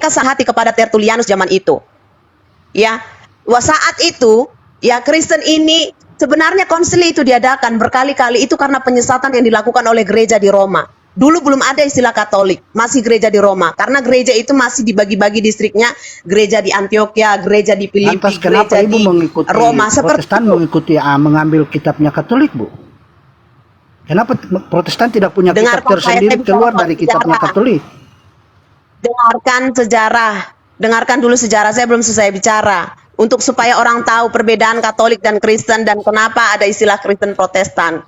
mereka sehati kepada Tertullianus zaman itu. Ya, saat itu ya Kristen ini sebenarnya konsili itu diadakan berkali-kali itu karena penyesatan yang dilakukan oleh gereja di Roma. Dulu belum ada istilah Katolik, masih gereja di Roma. Karena gereja itu masih dibagi-bagi distriknya, gereja di Antioquia, gereja di Filipi, Lantas kenapa gereja Ibu di mengikuti Roma. Seperti Protestan itu. mengikuti mengambil kitabnya Katolik, Bu? Kenapa Protestan tidak punya kitab Dengarkan saya tersendiri bicara keluar soal dari kitabnya sejarah. Katolik? Dengarkan sejarah. Dengarkan dulu sejarah, saya belum selesai bicara. Untuk supaya orang tahu perbedaan Katolik dan Kristen dan kenapa ada istilah Kristen Protestan.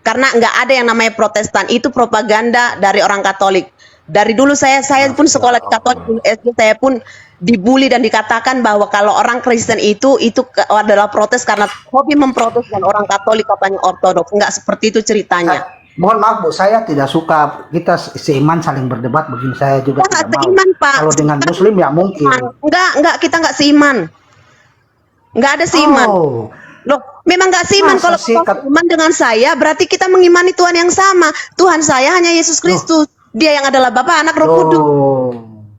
Karena nggak ada yang namanya Protestan, itu propaganda dari orang Katolik. Dari dulu saya pun sekolah di Katolik, dulu SD saya pun dibully dan dikatakan bahwa kalau orang Kristen itu adalah protes karena hobi memprotes dan orang Katolik katanya ortodoks. Nggak seperti itu ceritanya. Mohon maaf Bu, saya tidak suka kita seiman saling berdebat, begini saya juga Kita nggak tidak mau. seiman, Pak. Kalau dengan Muslim ya mungkin. Enggak, kita nggak seiman. Nggak ada seiman. Oh, Loh, memang nggak seiman. masa Kalau sih Bapak seiman dengan saya, berarti kita mengimani Tuhan yang sama. Tuhan saya hanya Yesus Kristus. Dia yang adalah Bapa, Anak, Roh Kudus. loh.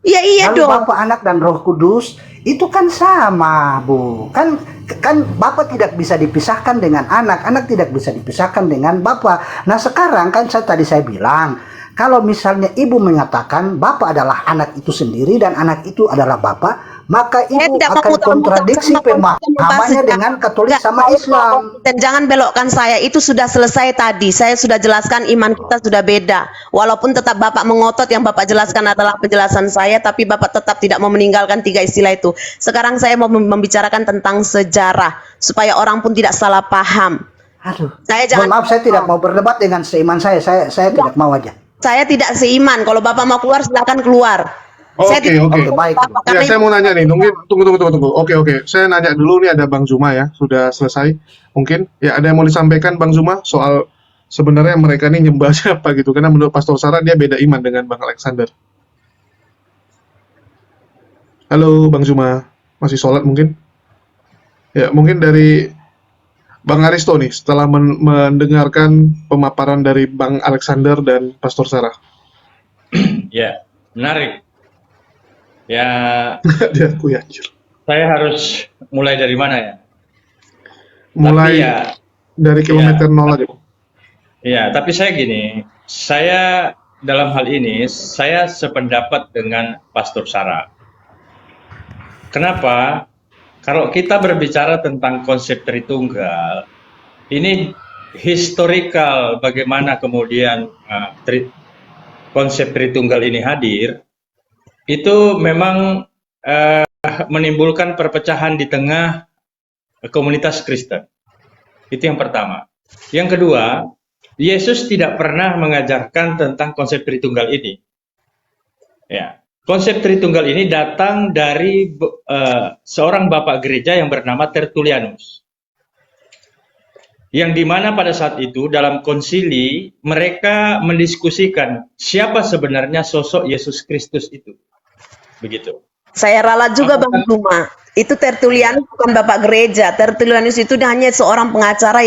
Iya Lalu dong. Bapa, Anak, dan Roh Kudus itu kan sama, Bu. Kan Bapa tidak bisa dipisahkan dengan anak, anak tidak bisa dipisahkan dengan Bapa. Nah, sekarang kan tadi saya bilang, kalau misalnya Ibu mengatakan Bapa adalah anak itu sendiri dan anak itu adalah Bapa, maka Saya Ibu tidak akan mau kontradiksi pemahamannya dengan Katolik sama Islam. Dan jangan belokkan saya, itu sudah selesai tadi. Saya sudah jelaskan iman kita sudah beda. Walaupun tetap Bapak mengotot yang Bapak jelaskan adalah penjelasan saya, tapi Bapak tetap tidak mau meninggalkan tiga istilah itu. Sekarang saya mau membicarakan tentang sejarah, supaya orang pun tidak salah paham. Aduh, Saya maaf, saya tidak mau berdebat dengan seiman saya tidak mau aja. Saya tidak seiman. Kalau Bapak mau keluar, silakan keluar. Oke. Baik. Ya, saya mau nanya nih, tunggu. Oke. Saya nanya dulu nih, ada Bang Zuma ya, sudah selesai. Mungkin ya ada yang mau disampaikan Bang Zuma soal sebenarnya mereka ini nyembah siapa gitu, karena menurut Pastor Sarah dia beda iman dengan Bang Alexander. Halo Bang Zuma, masih sholat mungkin? Ya, mungkin dari Bang Aristo nih, setelah mendengarkan pemaparan dari Bang Alexander dan Pastor Sarah. Ya, menarik. Ya, Dia aku ya, anjir. saya harus mulai dari mana ya? Mulai Tapi ya, dari kilometer nol aja. ya, tapi saya gini, saya dalam hal ini saya sependapat dengan Pastor Sarah. Kenapa? Kalau kita berbicara tentang konsep Tritunggal, ini historical bagaimana kemudian konsep Tritunggal ini hadir, itu memang menimbulkan perpecahan di tengah komunitas Kristen. Itu yang pertama. Yang kedua, Yesus tidak pernah mengajarkan tentang konsep Tritunggal ini. Ya, konsep Tritunggal ini datang dari seorang bapak gereja yang bernama Tertullianus. Yang dimana pada saat itu dalam konsili mereka mendiskusikan siapa sebenarnya sosok Yesus Kristus itu. Begitu. Saya ralat juga Bang Zuma. Itu Tertullianus bukan bapak gereja. Tertullianus itu hanya seorang pengacara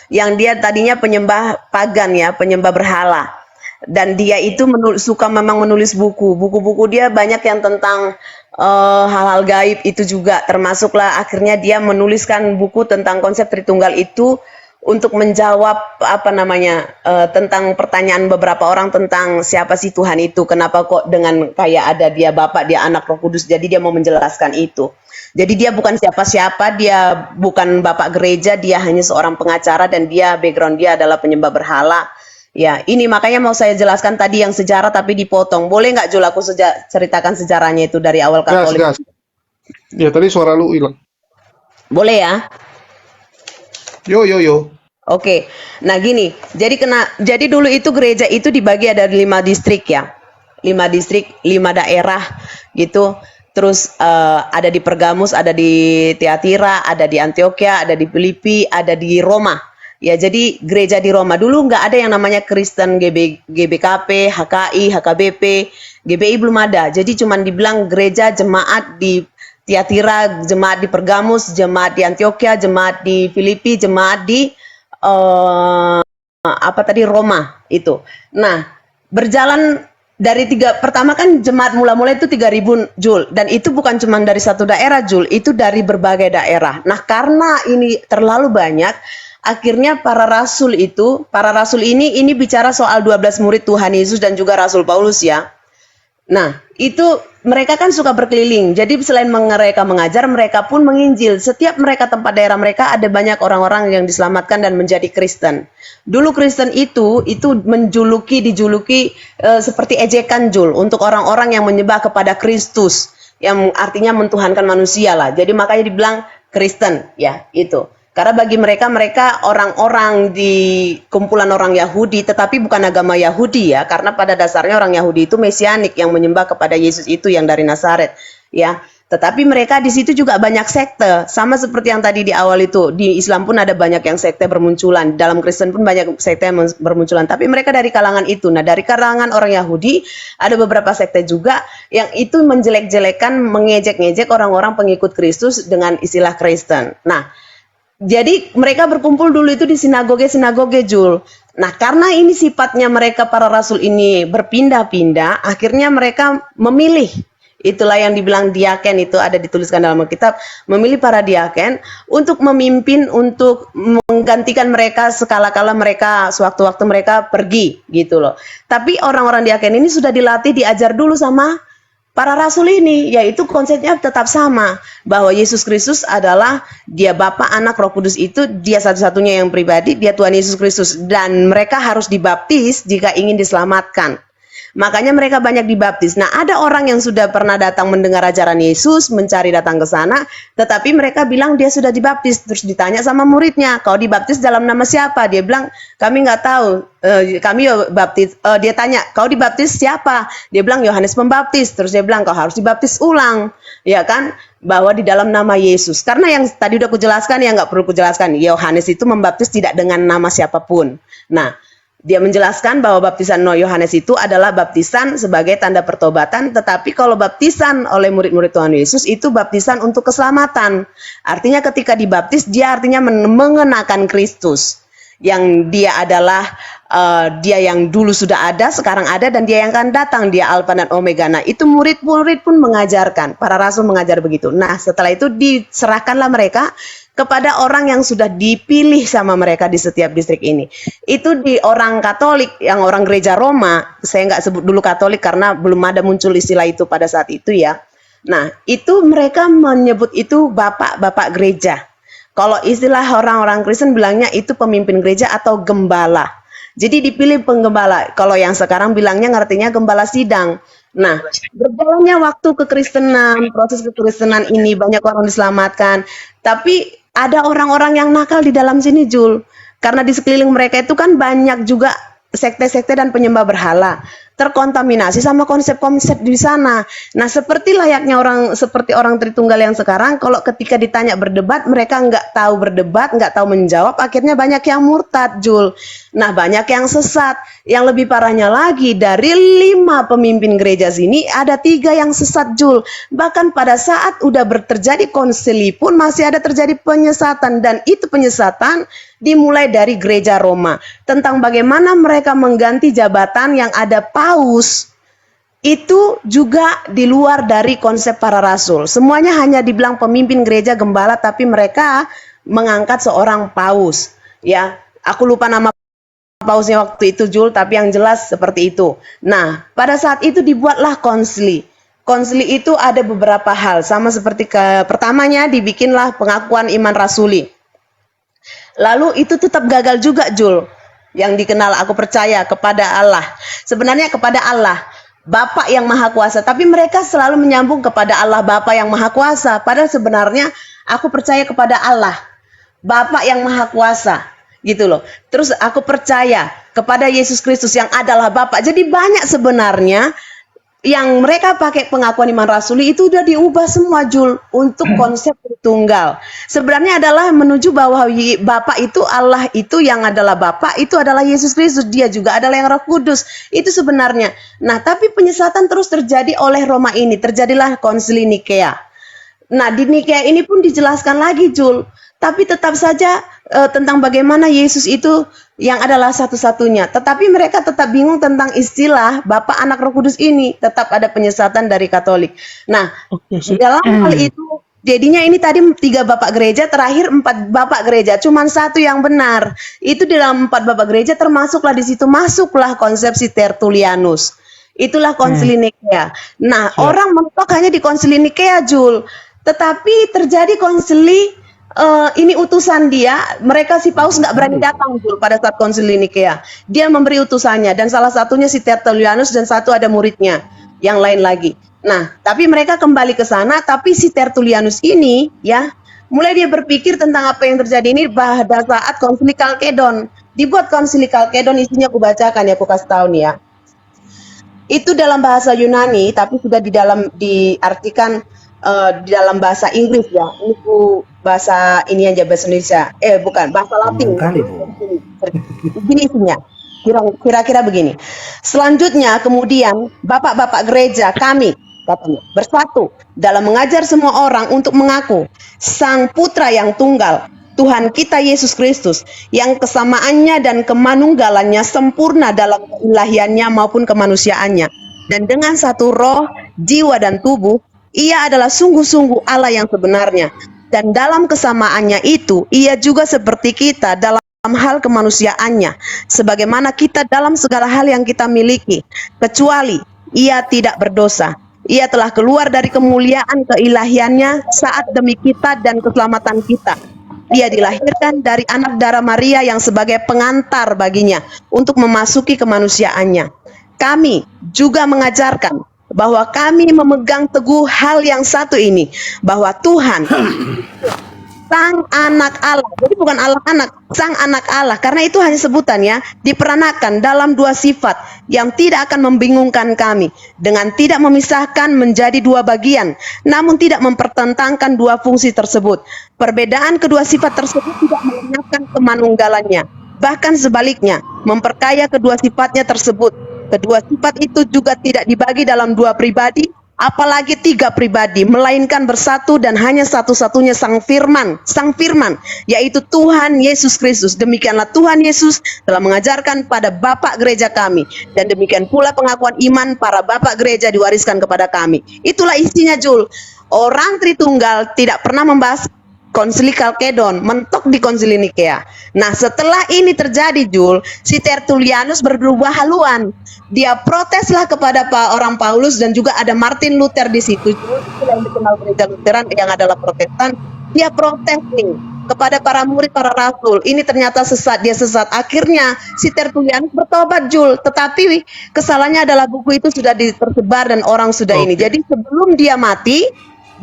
yang dia tadinya penyembah pagan ya, penyembah berhala. Dan dia itu suka memang menulis buku. Buku-buku dia banyak yang tentang hal-hal gaib itu juga. Termasuklah akhirnya dia menuliskan buku tentang konsep Tritunggal itu untuk menjawab tentang pertanyaan beberapa orang tentang siapa sih Tuhan itu, kenapa kok dengan kayak ada dia Bapak, dia Anak, Roh Kudus. Jadi dia mau menjelaskan itu. Jadi dia bukan siapa-siapa, dia bukan bapak gereja, dia hanya seorang pengacara dan dia background dia adalah penyembah berhala. Ya, ini makanya mau saya jelaskan tadi yang sejarah tapi dipotong. Boleh nggak Jul aku ceritakan sejarahnya itu dari awal Katolik? Gas. Ya, tadi suara lu hilang. Boleh ya? Yo. Oke, nah gini, jadi dulu itu gereja itu dibagi ada 5 distrik ya, 5 distrik, 5 daerah gitu. Terus ada di Pergamus, ada di Tiatira, ada di Antioquia, ada di Filipi, ada di Roma. Ya, jadi gereja di Roma dulu nggak ada yang namanya Kristen GBKP, HKI, HKBP, GBI belum ada. Jadi cuman dibilang gereja jemaat di Tiatira, jemaat di Pergamus, jemaat di Antioquia, jemaat di Filipi, jemaat di Roma itu. Nah, berjalan dari pertama kan jemaat mula-mula itu 3.000 Jul, dan itu bukan cuma dari satu daerah Jul, itu dari berbagai daerah. Nah, karena ini terlalu banyak, akhirnya para rasul ini bicara soal 12 murid Tuhan Yesus dan juga Rasul Paulus ya. Nah, itu mereka kan suka berkeliling. Jadi selain mereka mengajar, mereka pun menginjil. Setiap mereka tempat daerah mereka ada banyak orang-orang yang diselamatkan dan menjadi Kristen. Dulu Kristen itu dijuluki seperti ejekan Jul untuk orang-orang yang menyembah kepada Kristus, yang artinya mentuhankan manusia lah. Jadi makanya dibilang Kristen ya, itu. Karena bagi mereka orang-orang di kumpulan orang Yahudi, tetapi bukan agama Yahudi ya, karena pada dasarnya orang Yahudi itu mesianik yang menyembah kepada Yesus itu yang dari Nazaret ya. Tetapi mereka di situ juga banyak sekte, sama seperti yang tadi di awal itu. Di Islam pun ada banyak yang sekte bermunculan, dalam Kristen pun banyak sekte yang bermunculan, tapi mereka dari kalangan itu. Nah, dari kalangan orang Yahudi ada beberapa sekte juga yang itu menjelek-jelekan, mengejek-ngejek orang-orang pengikut Kristus dengan istilah Kristen. Nah, jadi mereka berkumpul dulu itu di sinagoge Jul. Nah, karena ini sifatnya mereka para rasul ini berpindah-pindah, akhirnya mereka memilih. Itulah yang dibilang diaken, itu ada dituliskan dalam Alkitab, memilih para diaken untuk memimpin, untuk menggantikan mereka sekala-kala mereka sewaktu-waktu mereka pergi gitu loh. Tapi orang-orang diaken ini sudah dilatih, diajar dulu sama para rasul ini, yaitu konsepnya tetap sama, bahwa Yesus Kristus adalah dia Bapa, Anak, Roh Kudus, itu dia satu-satunya yang pribadi, dia Tuhan Yesus Kristus, dan mereka harus dibaptis jika ingin diselamatkan. Makanya mereka banyak dibaptis. Nah, ada orang yang sudah pernah datang mendengar ajaran Yesus, mencari datang ke sana, tetapi mereka bilang dia sudah dibaptis. Terus ditanya sama muridnya, kau dibaptis dalam nama siapa? Dia bilang, kami nggak tahu. Kami baptis. Dia tanya, kau dibaptis siapa? Dia bilang Yohanes Pembaptis. Terus dia bilang, kau harus dibaptis ulang, ya kan? Bahwa di dalam nama Yesus. Karena yang tadi udah kujelaskan, ya nggak perlu kujelaskan. Yohanes itu membaptis tidak dengan nama siapapun. Nah, dia menjelaskan bahwa baptisan Yohanes itu adalah baptisan sebagai tanda pertobatan, tetapi kalau baptisan oleh murid-murid Tuhan Yesus itu baptisan untuk keselamatan. Artinya ketika dibaptis, dia artinya mengenakan Kristus, yang dia adalah dia yang dulu sudah ada, sekarang ada, dan dia yang akan datang, dia Alfa dan Omega. Nah, itu murid-murid pun mengajarkan, para rasul mengajar begitu. Nah, setelah itu diserahkanlah mereka kepada orang yang sudah dipilih sama mereka di setiap distrik ini. Itu di orang Katolik, yang orang gereja Roma, saya nggak sebut dulu Katolik karena belum ada muncul istilah itu pada saat itu ya. Nah, itu mereka menyebut itu bapak-bapak gereja. Kalau istilah orang-orang Kristen bilangnya itu pemimpin gereja atau gembala. Jadi dipilih penggembala. Kalau yang sekarang bilangnya ngertinya gembala sidang. Nah, berjalannya waktu kekristenan, proses kekristenan ini banyak orang diselamatkan. Tapi ada orang-orang yang nakal di dalam sini, Jul. Karena di sekeliling mereka itu kan banyak juga sekte-sekte dan penyembah berhala, terkontaminasi sama konsep-konsep di sana. Nah, seperti layaknya seperti orang Tritunggal yang sekarang, kalau ketika ditanya berdebat, mereka nggak tahu berdebat, nggak tahu menjawab, akhirnya banyak yang murtad, Jul. Nah, banyak yang sesat. Yang lebih parahnya lagi, dari 5 pemimpin gereja sini, ada 3 yang sesat, Jul. Bahkan pada saat udah terjadi konsili pun masih ada terjadi penyesatan, dan itu penyesatan dimulai dari gereja Roma, tentang bagaimana mereka mengganti jabatan yang ada paus. Itu juga di luar dari konsep para rasul. Semuanya hanya dibilang pemimpin gereja, gembala, tapi mereka mengangkat seorang paus. Ya, aku lupa nama pausnya waktu itu, Jul, tapi yang jelas seperti itu. Nah, pada saat itu dibuatlah konsili. Konsili itu ada beberapa hal, sama seperti pertamanya dibikinlah pengakuan iman rasuli. Lalu itu tetap gagal juga, Jul. Yang dikenal aku percaya kepada Allah. Sebenarnya kepada Allah, Bapa yang Maha Kuasa. Tapi mereka selalu menyambung kepada Allah Bapa yang Maha Kuasa. Padahal sebenarnya aku percaya kepada Allah, Bapa yang Maha Kuasa. Gitu loh. Terus aku percaya kepada Yesus Kristus yang adalah Bapa. Jadi banyak sebenarnya yang mereka pakai pengakuan iman rasuli itu udah diubah semua, Jul, untuk konsep Tritunggal. Sebenarnya adalah menuju bahwa Bapa itu, Allah itu yang adalah Bapa, itu adalah Yesus Kristus, dia juga adalah yang Roh Kudus. Itu sebenarnya. Nah, tapi penyesatan terus terjadi oleh Roma ini, terjadilah konsili Nikea. Nah, di Nikea ini pun dijelaskan lagi, Jul. Tapi tetap saja tentang bagaimana Yesus itu yang adalah satu-satunya. Tetapi mereka tetap bingung tentang istilah Bapa, Anak, Roh Kudus ini. Tetap ada penyesatan dari Katolik. Nah, Oke, dalam hal itu, jadinya ini tadi 3 bapak gereja, terakhir 4 bapak gereja, cuman 1 yang benar. Itu di dalam 4 bapak gereja termasuklah di situ masuklah konsepsi Tertulianus. Itulah konsili Nikea. Nah, orang mentok hanya di konsili Nikea, Jul. Tetapi terjadi konsili ini utusan dia, mereka si Paus nggak berani datang Jul pada saat konsili Nikea. Dia memberi utusannya dan salah satunya si Tertulianus dan 1 ada muridnya, yang lain lagi. Nah, tapi mereka kembali ke sana, tapi si Tertulianus ini ya, mulai dia berpikir tentang apa yang terjadi ini pada saat konsili Kalkedon. Dibuat konsili Kalkedon, isinya aku bacakan ya, aku kasih tahu nih ya. Itu dalam bahasa Yunani, tapi sudah diartikan di dalam bahasa Inggris ya. Ini bahasa ini aja, bahasa Indonesia. Bukan, bahasa Latin. Kali, Bu. Begini isinya. Kira-kira begini. Selanjutnya kemudian bapak-bapak gereja kami katanya bersatu dalam mengajar semua orang untuk mengaku Sang Putra yang tunggal, Tuhan kita Yesus Kristus, yang kesamaannya dan kemanunggalannya sempurna dalam keilahiannya maupun kemanusiaannya. Dan dengan satu roh, jiwa dan tubuh, ia adalah sungguh-sungguh Allah yang sebenarnya. Dan dalam kesamaannya itu, ia juga seperti kita dalam hal kemanusiaannya, sebagaimana kita dalam segala hal yang kita miliki, kecuali ia tidak berdosa. Ia telah keluar dari kemuliaan keilahiannya saat demi kita dan keselamatan kita. Dia dilahirkan dari anak darah Maria yang sebagai pengantar baginya untuk memasuki kemanusiaannya. Kami juga mengajarkan bahwa kami memegang teguh hal yang satu ini, bahwa Tuhan Sang Anak Allah, jadi bukan Allah anak, Sang Anak Allah, karena itu hanya sebutan ya, diperanakan dalam 2 sifat yang tidak akan membingungkan kami, dengan tidak memisahkan menjadi 2 bagian, namun tidak mempertentangkan 2 fungsi tersebut. Perbedaan kedua sifat tersebut tidak melenyapkan kemanunggalannya, bahkan sebaliknya, memperkaya kedua sifatnya tersebut. Kedua sifat itu juga tidak dibagi dalam 2 pribadi, apalagi 3 pribadi, melainkan bersatu dan hanya satu-satunya Sang Firman, yaitu Tuhan Yesus Kristus. Demikianlah Tuhan Yesus telah mengajarkan pada bapak gereja kami, dan demikian pula pengakuan iman para bapak gereja diwariskan kepada kami. Itulah isinya, Jul. Orang Tritunggal tidak pernah membahas konsili Kalkedon, mentok di konsili Nikea. Nah, setelah ini terjadi, Jul, si Tertulianus berubah haluan. Dia proteslah kepada orang Paulus, dan juga ada Martin Luther di situ, Jul, yang dikenal gereja Lutheran yang adalah Protestan. Dia protes nih kepada para murid, para rasul. Ini ternyata sesat, dia sesat. Akhirnya si Tertulianus bertobat, Jul. Tetapi kesalahannya adalah buku itu sudah tersebar dan orang sudah ini. Jadi sebelum dia mati,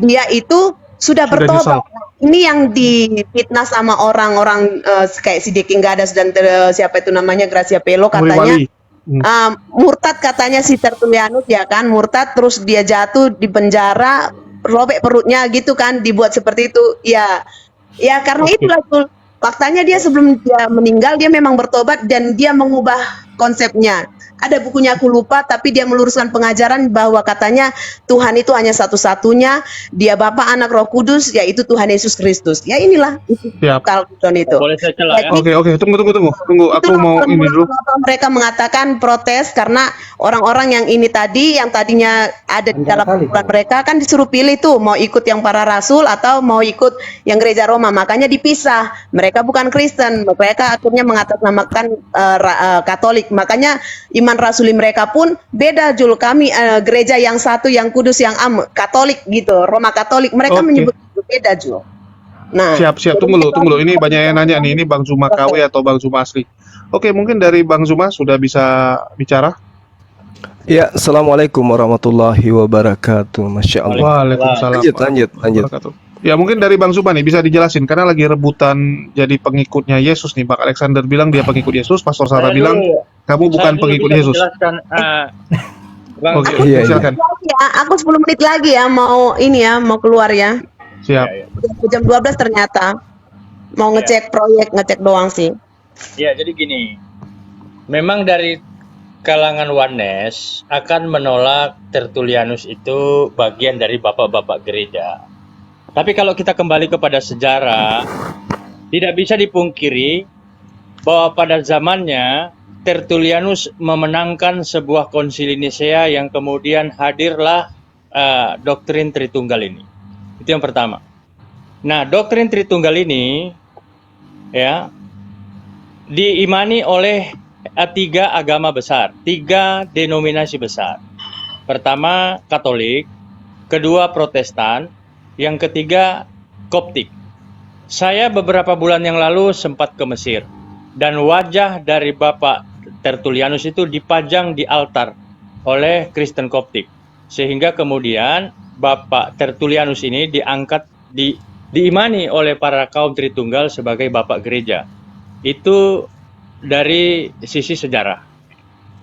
dia itu sudah bertobat. nyesal. Ini yang difitnah sama orang-orang kayak si Deking Gadas dan siapa itu namanya, Gracia Pelo, katanya Wali. murtad, katanya si Tertulianus ya kan, murtad, terus dia jatuh di penjara, robek perutnya gitu kan, dibuat seperti itu ya karena Oke. itulah tuh faktanya. Dia sebelum dia meninggal dia memang bertobat dan dia mengubah konsepnya. Ada bukunya aku lupa, tapi dia meluruskan pengajaran bahwa katanya Tuhan itu hanya satu-satunya, dia Bapa, Anak, Roh Kudus, yaitu Tuhan Yesus Kristus. Ya inilah itu Siap. Kalkedon itu. Boleh saya celah ya? Jadi, Oke, tunggu. Aku itulah mau ini dulu. kenapa mereka mengatakan protes, karena orang-orang yang ini tadi, yang tadinya ada di dalam Kali, kumpulan mereka kan disuruh pilih tuh, mau ikut yang para rasul atau mau ikut yang gereja Roma. Makanya dipisah. Mereka bukan Kristen, mereka akhirnya mengatasnamakan Katolik. Makanya iman rasuli mereka pun beda, Jul. Kami gereja yang satu, yang kudus, yang Katolik gitu, Roma Katolik. Mereka Oke. menyebut itu beda, Jul. Nah, Siap. Tunggu dulu. Ini banyak yang nanya nih. Ini Bang Zuma KW atau Bang Zuma asli? Oke, mungkin dari Bang Zuma sudah bisa bicara. Ya, Assalamualaikum warahmatullahi wabarakatuh. Masya Allah. Waalaikumsalam. Lanjut. Wabarakatuh. Ya, mungkin dari Bang Zuma nih bisa dijelasin, karena lagi rebutan jadi pengikutnya Yesus nih. Bang Alexander bilang dia pengikut Yesus, Pastor Sarah bilang kamu bukan Saya dulu pengikut bisa Yesus. menjelaskan, Bang. Oke, Iya, silakan. ya, aku 10 menit lagi ya mau ini ya, mau keluar ya. Siap. Jam 12 ternyata. Mau ngecek proyek, ngecek doang sih. Ya, jadi gini. Memang dari kalangan Oneness akan menolak Tertulianus itu bagian dari bapak-bapak gereja. Tapi kalau kita kembali kepada sejarah, Tidak bisa dipungkiri bahwa pada zamannya Tertullianus memenangkan sebuah konsili Nisea yang kemudian hadirlah doktrin Tritunggal ini. Itu yang pertama. Nah, doktrin Tritunggal ini ya diimani oleh tiga agama besar, tiga denominasi besar. Pertama Katolik, kedua Protestan, yang ketiga Koptik. Saya beberapa bulan yang lalu sempat ke Mesir dan wajah dari Bapak Tertullianus itu dipajang di altar oleh Kristen Koptik, sehingga kemudian Bapak Tertullianus ini diangkat diimani oleh para kaum Tritunggal sebagai Bapak Gereja. Itu dari sisi sejarah.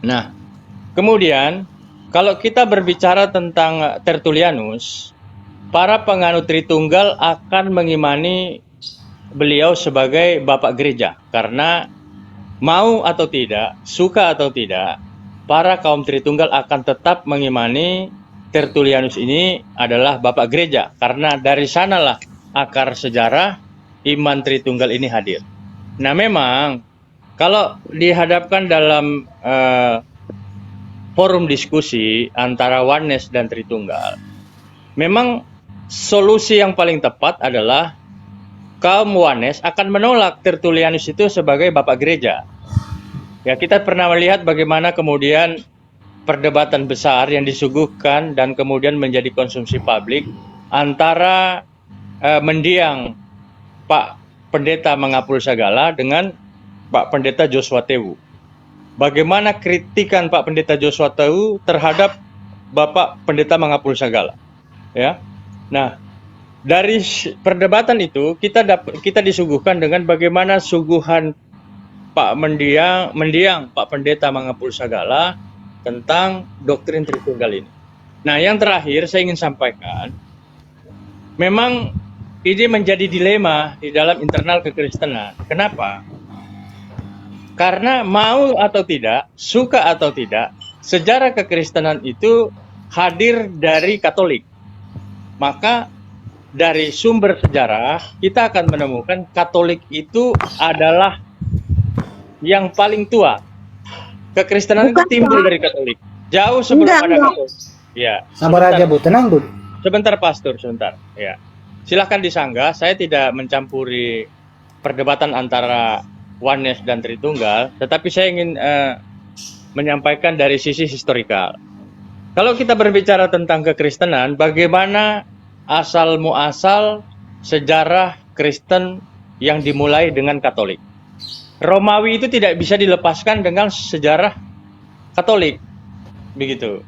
Nah, kemudian kalau kita berbicara tentang Tertullianus, para penganut Tritunggal akan mengimani beliau sebagai Bapak Gereja, karena mau atau tidak, suka atau tidak, para kaum Tritunggal akan tetap mengimani Tertullianus ini adalah Bapak Gereja, karena dari sanalah akar sejarah iman Tritunggal ini hadir. Nah, memang kalau dihadapkan dalam forum diskusi antara Oneness dan Tritunggal, memang solusi yang paling tepat adalah kaum Oneness akan menolak Tertullianus itu sebagai Bapak Gereja. Ya, kita pernah melihat bagaimana kemudian perdebatan besar yang disuguhkan dan kemudian menjadi konsumsi publik antara mendiang Pak Pendeta Mangapul Sagala dengan Pak Pendeta Joshua Tewu. Bagaimana kritikan Pak Pendeta Joshua Tewu terhadap Bapak Pendeta Mangapul Sagala, ya. Nah, dari perdebatan itu kita disuguhkan dengan bagaimana suguhan Pak mendiang Pak Pendeta Mangapul Sagala tentang doktrin Tritunggal ini. Nah, yang terakhir saya ingin sampaikan, memang ini menjadi dilema di dalam internal kekristenan. Kenapa? Karena mau atau tidak, suka atau tidak, sejarah kekristenan itu hadir dari Katolik. Maka dari sumber sejarah kita akan menemukan Katolik itu adalah yang paling tua. Kekristenan itu timbul dari Katolik. Jauh sebelum ada Katolik. Ya. Sabar aja Bu, tenang Bu. Sebentar Pastor, sebentar. Ya. Silahkan disanggah, saya tidak mencampuri perdebatan antara Oneness dan Tritunggal, tetapi saya ingin menyampaikan dari sisi historikal. Kalau kita berbicara tentang kekristenan, bagaimana asal muasal sejarah Kristen yang dimulai dengan Katolik. Romawi itu tidak bisa dilepaskan dengan sejarah Katolik, begitu.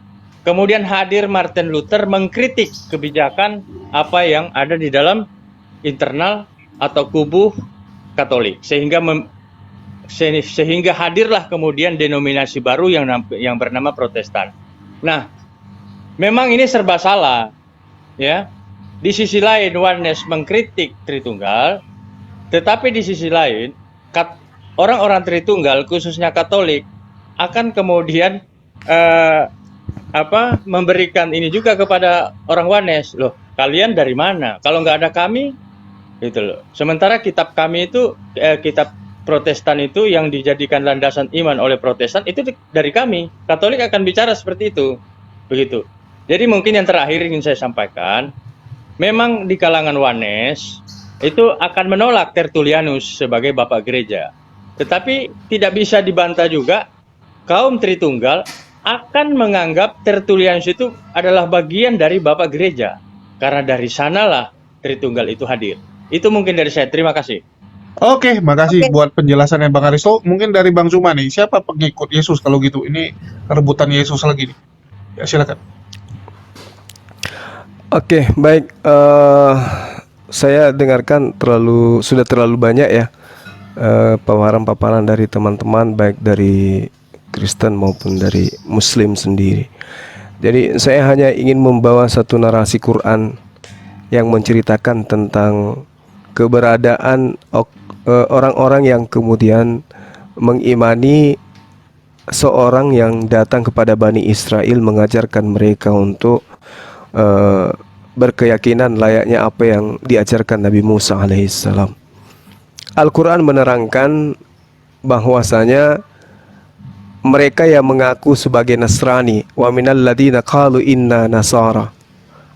Kemudian hadir Martin Luther mengkritik kebijakan apa yang ada di dalam internal atau kubu Katolik, sehingga hadirlah kemudian denominasi baru yang bernama Protestan. Nah, memang ini serba salah, ya. Di sisi lain Oneness mengkritik Tritunggal, tetapi di sisi lain orang-orang Tritunggal khususnya Katolik akan kemudian memberikan ini juga kepada orang Oneness. Loh, kalian dari mana? Kalau nggak ada kami, gitu loh. Sementara kitab kami itu, kitab Protestan itu yang dijadikan landasan iman oleh Protestan itu dari kami. Katolik akan bicara seperti itu, begitu. Jadi mungkin yang terakhir ingin saya sampaikan, memang di kalangan Oneness itu akan menolak Tertullianus sebagai Bapak Gereja. Tetapi tidak bisa dibantah juga, kaum Tritunggal akan menganggap Tertullianus itu adalah bagian dari Bapak Gereja. Karena dari sanalah Tritunggal itu hadir. Itu mungkin dari saya. Terima kasih. Oke, makasih buat penjelasannya Bang Aristo. Mungkin dari Bang Zuma nih, siapa pengikut Yesus kalau gitu? Ini rebutan Yesus lagi nih. Ya, silakan. Oke, baik. Saya dengarkan sudah terlalu banyak ya paparan-paparan dari teman-teman, baik dari Kristen maupun dari Muslim sendiri. Jadi saya hanya ingin membawa satu narasi Quran yang menceritakan tentang keberadaan orang-orang yang kemudian mengimani seorang yang datang kepada Bani Israel mengajarkan mereka untuk berkeyakinan layaknya apa yang diajarkan Nabi Musa alaihissalam. Al-Quran menerangkan bahwasanya mereka yang mengaku sebagai Nasrani, wa minal ladina qalu inna nasara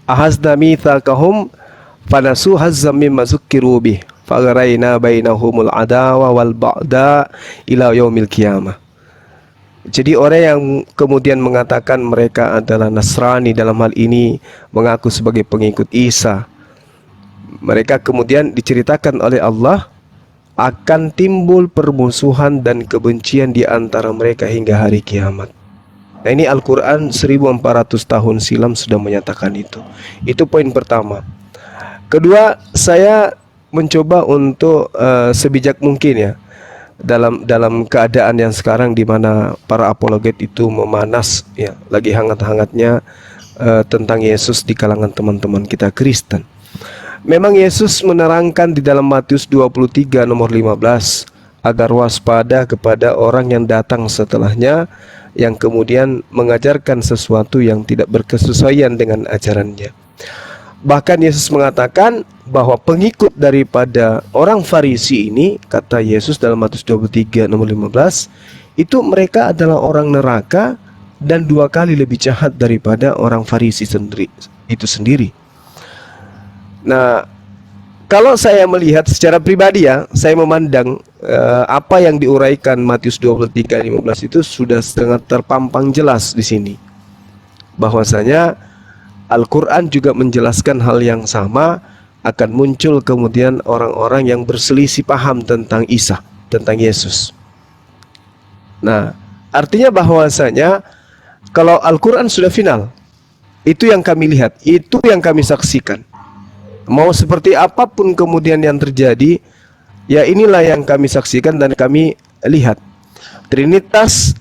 ahazna mitsaqahum fanasu hazzam mimma zukkiru bih fagharaina bainahumul adawa wal ba'da ila yaumil qiyamah. Jadi orang yang kemudian mengatakan mereka adalah Nasrani, dalam hal ini mengaku sebagai pengikut Isa, mereka kemudian diceritakan oleh Allah akan timbul permusuhan dan kebencian di antara mereka hingga hari kiamat. Nah, ini Al-Quran 1400 tahun silam sudah menyatakan itu. Itu poin pertama. Kedua, saya mencoba untuk sebijak mungkin ya, dalam keadaan yang sekarang di mana para apologet itu memanas ya, lagi hangat-hangatnya tentang Yesus di kalangan teman-teman kita Kristen. Memang Yesus menerangkan di dalam Matius 23 nomor 15 agar waspada kepada orang yang datang setelahnya, yang kemudian mengajarkan sesuatu yang tidak berkesesuaian dengan ajarannya. Bahkan Yesus mengatakan bahwa pengikut daripada orang Farisi ini, kata Yesus dalam Matius 23 nomor 15, itu mereka adalah orang neraka dan 2 kali lebih jahat daripada orang Farisi itu sendiri. Nah, kalau saya melihat secara pribadi ya, saya memandang apa yang diuraikan Matius 23:15 itu sudah sangat terpampang jelas di sini. Bahwasanya Al-Quran juga menjelaskan hal yang sama, akan muncul kemudian orang-orang yang berselisih paham tentang Isa, tentang Yesus. Nah, artinya bahwasanya kalau Al-Quran sudah final, itu yang kami lihat, itu yang kami saksikan. Mau seperti apapun kemudian yang terjadi, ya inilah yang kami saksikan dan kami lihat. Trinitas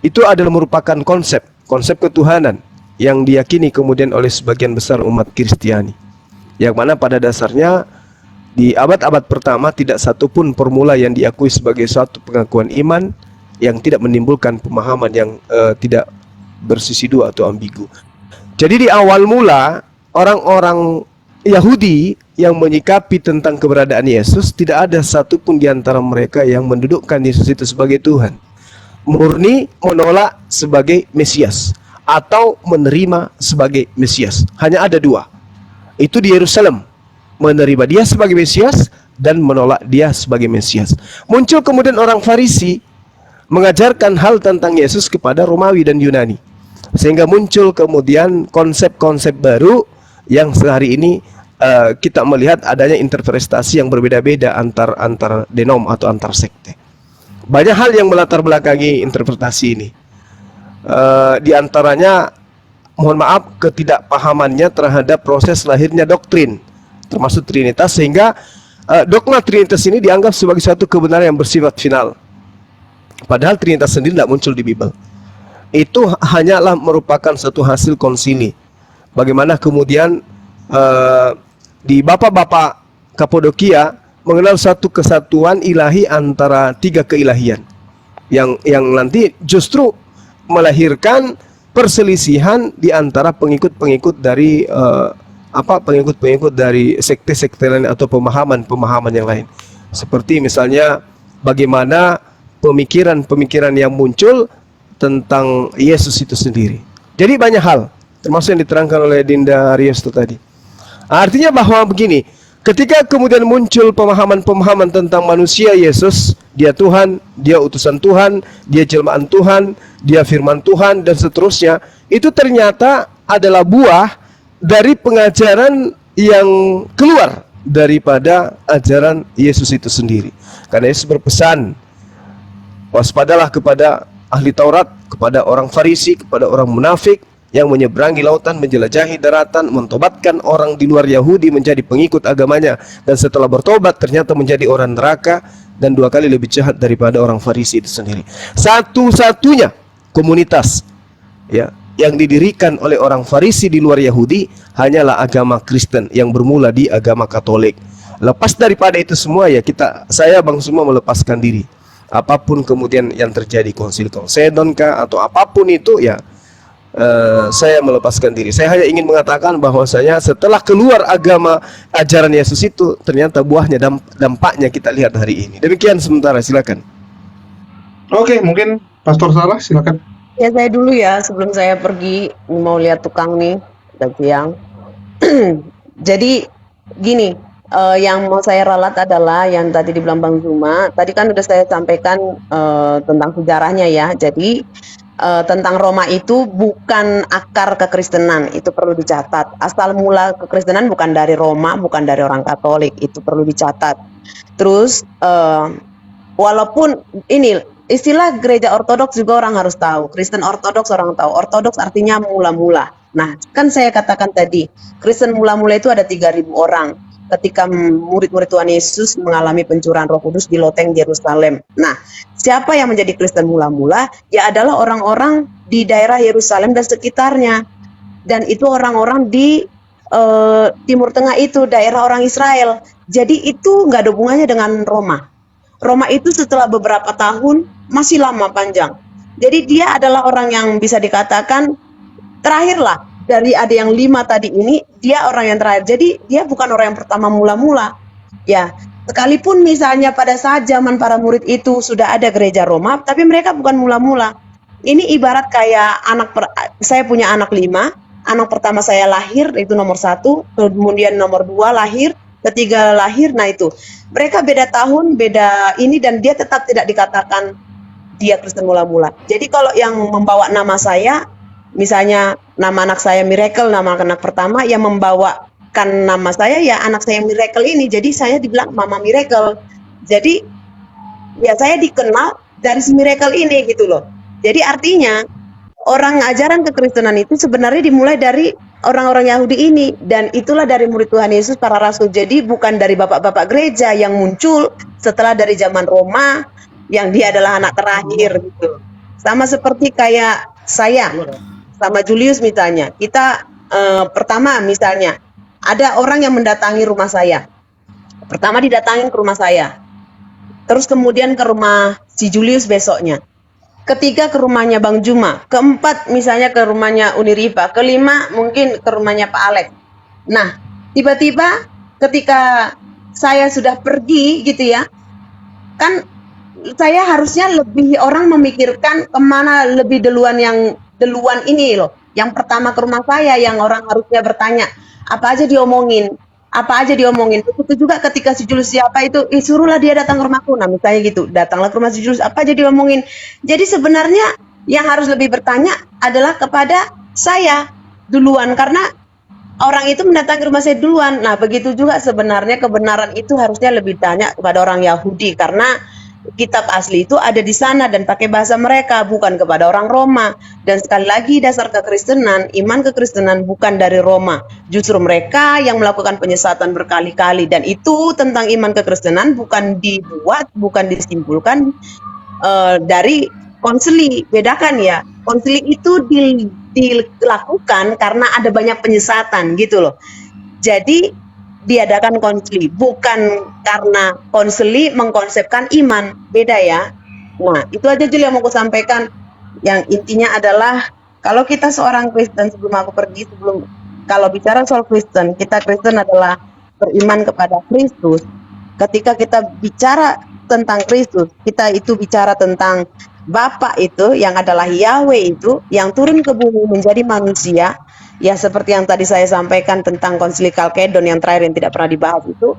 itu adalah merupakan konsep ketuhanan yang diyakini kemudian oleh sebagian besar umat Kristiani, yang mana pada dasarnya di abad-abad pertama tidak satupun formula yang diakui sebagai suatu pengakuan iman yang tidak menimbulkan pemahaman yang tidak bersisi dua atau ambigu. Jadi di awal mula orang-orang Yahudi yang menyikapi tentang keberadaan Yesus, tidak ada satupun di antara mereka yang mendudukkan Yesus itu sebagai Tuhan. Murni menolak sebagai Mesias atau menerima sebagai Mesias. Hanya ada 2. Itu di Yerusalem, menerima dia sebagai Mesias dan menolak dia sebagai Mesias. Muncul kemudian orang Farisi mengajarkan hal tentang Yesus kepada Romawi dan Yunani, sehingga muncul kemudian konsep-konsep baru yang sehari ini kita melihat adanya interpretasi yang berbeda-beda antar denom atau antar sekte. Banyak hal yang melatar belakangi interpretasi ini. Di antaranya, mohon maaf, ketidakpahamannya terhadap proses lahirnya doktrin, termasuk Trinitas, sehingga dogma Trinitas ini dianggap sebagai suatu kebenaran yang bersifat final. Padahal Trinitas sendiri tidak muncul di Bible. Itu hanyalah merupakan satu hasil konsili. Bagaimana kemudian di bapak-bapak Kapadokia mengenal satu kesatuan ilahi antara 3 keilahian yang nanti justru melahirkan perselisihan di antara pengikut-pengikut dari pengikut-pengikut dari sekte-sekte lain atau pemahaman-pemahaman yang lain. Seperti misalnya bagaimana pemikiran-pemikiran yang muncul tentang Yesus itu sendiri. Jadi banyak hal, termasuk yang diterangkan oleh Dinda Riosto tadi. Artinya bahwa begini, ketika kemudian muncul pemahaman-pemahaman tentang manusia Yesus, dia Tuhan, dia utusan Tuhan, dia jelmaan Tuhan, dia firman Tuhan, dan seterusnya, itu ternyata adalah buah dari pengajaran yang keluar daripada ajaran Yesus itu sendiri. Karena Yesus berpesan, waspadalah kepada ahli Taurat, kepada orang Farisi, kepada orang munafik yang menyeberangi lautan, menjelajahi daratan, mentobatkan orang di luar Yahudi menjadi pengikut agamanya, dan setelah bertobat ternyata menjadi orang neraka dan 2 kali lebih jahat daripada orang Farisi itu sendiri. Satu-satunya komunitas ya yang didirikan oleh orang Farisi di luar Yahudi hanyalah agama Kristen yang bermula di agama Katolik. Lepas daripada itu semua ya saya Bang semua melepaskan diri. Apapun kemudian yang terjadi, konsil Chalcedon kah atau apapun itu ya, saya melepaskan diri. Saya hanya ingin mengatakan bahwasanya setelah keluar agama ajaran Yesus itu, ternyata buahnya, dampaknya kita lihat hari ini. Demikian sementara, silakan. Oke, mungkin Pastor Sarah silakan. Ya saya dulu ya sebelum saya pergi mau lihat tukang nih udah siang. Jadi gini, yang mau saya ralat adalah yang tadi dibilang Bang Zuma. Tadi kan udah saya sampaikan tentang sejarahnya ya. Jadi tentang Roma itu bukan akar kekristenan, itu perlu dicatat. Asal mula kekristenan bukan dari Roma, bukan dari orang Katolik, itu perlu dicatat. Terus walaupun ini istilah gereja ortodoks juga orang harus tahu, Kristen ortodoks orang tahu. Ortodoks artinya mula-mula. Nah, kan saya katakan tadi, Kristen mula-mula itu ada 3.000 orang ketika murid-murid Tuhan Yesus mengalami pencurahan Roh Kudus di loteng Yerusalem. Nah, siapa yang menjadi Kristen mula-mula? Ya adalah orang-orang di daerah Yerusalem dan sekitarnya. Dan itu orang-orang di Timur Tengah itu, daerah orang Israel. Jadi itu nggak ada hubungannya dengan Roma. Roma itu setelah beberapa tahun masih lama panjang. Jadi dia adalah orang yang bisa dikatakan terakhirlah. Dari ada yang 5 tadi ini, dia orang yang terakhir. Jadi dia bukan orang yang pertama mula-mula. Ya, sekalipun misalnya pada saat zaman para murid itu sudah ada gereja Roma, tapi mereka bukan mula-mula. Ini ibarat kayak saya punya anak 5, anak pertama saya lahir itu nomor 1, kemudian nomor 2 lahir, ketiga lahir. Nah itu mereka beda tahun, beda ini, dan dia tetap tidak dikatakan dia Kristen mula-mula. Jadi kalau yang membawa nama saya, misalnya nama anak saya Miracle, nama anak pertama, yang membawakan nama saya ya anak saya Miracle ini. Jadi saya dibilang Mama Miracle. Jadi ya saya dikenal dari si Miracle ini gitu loh. Jadi artinya orang ajaran kekristenan itu sebenarnya dimulai dari orang-orang Yahudi ini, dan itulah dari murid Tuhan Yesus para rasul. Jadi bukan dari bapak-bapak gereja yang muncul setelah dari zaman Roma yang dia adalah anak terakhir gitu. Sama seperti kayak saya sama Julius misalnya, kita pertama misalnya ada orang yang mendatangi rumah saya, pertama didatangin ke rumah saya, terus kemudian ke rumah si Julius besoknya, ketiga ke rumahnya Bang Juma, keempat misalnya ke rumahnya Uniriva, kelima mungkin ke rumahnya Pak Alex. Nah tiba-tiba ketika saya sudah pergi gitu ya, kan saya harusnya lebih orang memikirkan kemana lebih duluan ini loh. Yang pertama ke rumah saya, yang orang harusnya bertanya, apa aja diomongin. Begitu juga ketika si Julius siapa itu, suruhlah dia datang ke rumahku. Nah misalnya gitu, datanglah ke rumah si Julius, apa aja diomongin. Jadi sebenarnya yang harus lebih bertanya adalah kepada saya duluan, karena orang itu mendatangi rumah saya duluan. Nah begitu juga sebenarnya kebenaran itu harusnya lebih tanya kepada orang Yahudi, karena kitab asli itu ada di sana dan pakai bahasa mereka, bukan kepada orang Roma. Dan sekali lagi dasar kekristenan, iman kekristenan bukan dari Roma. Justru mereka yang melakukan penyesatan berkali-kali, dan itu tentang iman kekristenan bukan dibuat, bukan disimpulkan dari konsili. Bedakan ya, konsili itu dilakukan karena ada banyak penyesatan gitu loh. Jadi diadakan konsili, bukan karena konsili mengkonsepkan iman, beda ya. Nah itu aja Jul yang mau aku sampaikan. Yang intinya adalah kalau kita seorang Kristen, kalau bicara soal Kristen, kita Kristen adalah beriman kepada Kristus. Ketika kita bicara tentang Kristus, kita itu bicara tentang Bapa itu yang adalah Yahweh itu yang turun ke bumi menjadi manusia. Ya seperti yang tadi saya sampaikan tentang konsili Kalkedon yang terakhir yang tidak pernah dibahas itu.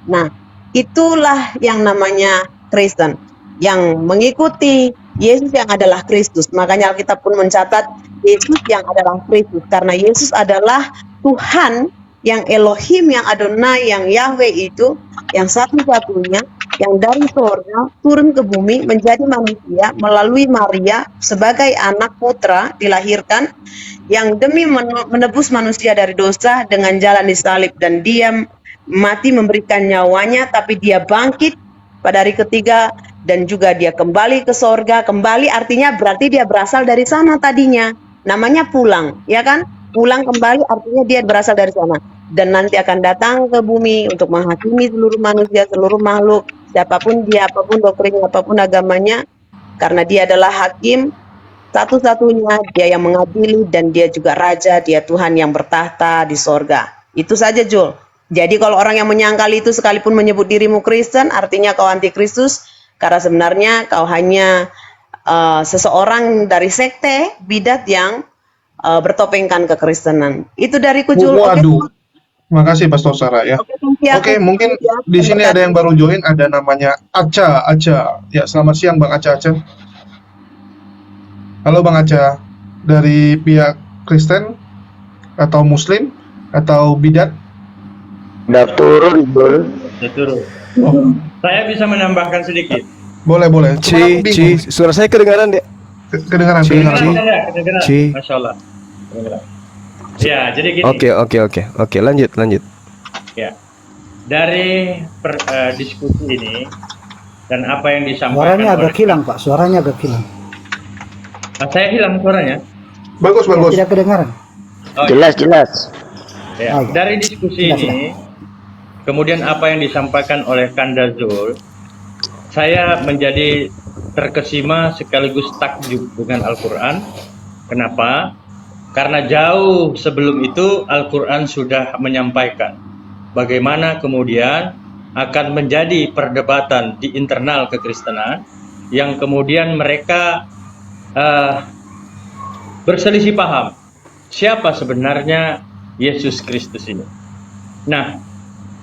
Nah itulah yang namanya Kristen, yang mengikuti Yesus yang adalah Kristus. Makanya Alkitab pun mencatat Yesus yang adalah Kristus, karena Yesus adalah Tuhan yang Elohim, yang Adonai, yang Yahweh itu, yang satu-satunya yang dari surga turun ke bumi menjadi manusia melalui Maria sebagai anak putra dilahirkan, yang demi menebus manusia dari dosa dengan jalan disalib, dan dia mati memberikan nyawanya, tapi dia bangkit pada hari ketiga, dan juga dia kembali ke sorga. Kembali artinya berarti dia berasal dari sana tadinya, namanya pulang, ya kan? Pulang kembali artinya dia berasal dari sana, dan nanti akan datang ke bumi untuk menghakimi seluruh manusia, seluruh makhluk, siapapun dia, apapun doktrinnya, apapun agamanya, karena dia adalah hakim Satu-satunya dia yang mengadili dan dia juga raja, dia Tuhan yang bertahta di sorga. Itu saja Jul. Jadi kalau orang yang menyangkal itu sekalipun menyebut dirimu Kristen, artinya kau antikristus, karena sebenarnya kau hanya seseorang dari sekte bidat yang bertopengkan kekristenan. Itu dariku Jul. Oke, Waduh, makasih Pastor Sarah ya. oke, nanti aku Oke, mungkin ya, di sini ada yang baru join, ada namanya Aca. Ya, selamat siang Bang Aca. Halo Bang Aca, dari pihak Kristen atau Muslim atau bidat? Udah turun, Bro. Betul. Oh, Saya bisa menambahkan sedikit. boleh. Cuman aku Ci, bingung. suara saya kedengaran dek? Kedengaran. Kedengeran. Ci. Masya Allah. Kedengeran. Ya, jadi gini. Oke, lanjut. Ya, dari diskusi ini dan apa yang disampaikan Suaranya agak hilang, Pak. Suaranya agak hilang. Saya hilang suaranya. Bagus. Tidak kedengaran. Oh, Jelas. ya. Oh, iya. Dari diskusi Jelas, ini, kemudian apa yang disampaikan oleh Kanda Zul, saya menjadi terkesima sekaligus takjub dengan Al-Quran. Kenapa? Karena jauh sebelum itu Al-Quran sudah menyampaikan bagaimana kemudian akan menjadi perdebatan di internal kekristenan yang kemudian mereka berselisih paham siapa sebenarnya Yesus Kristus ini. Nah,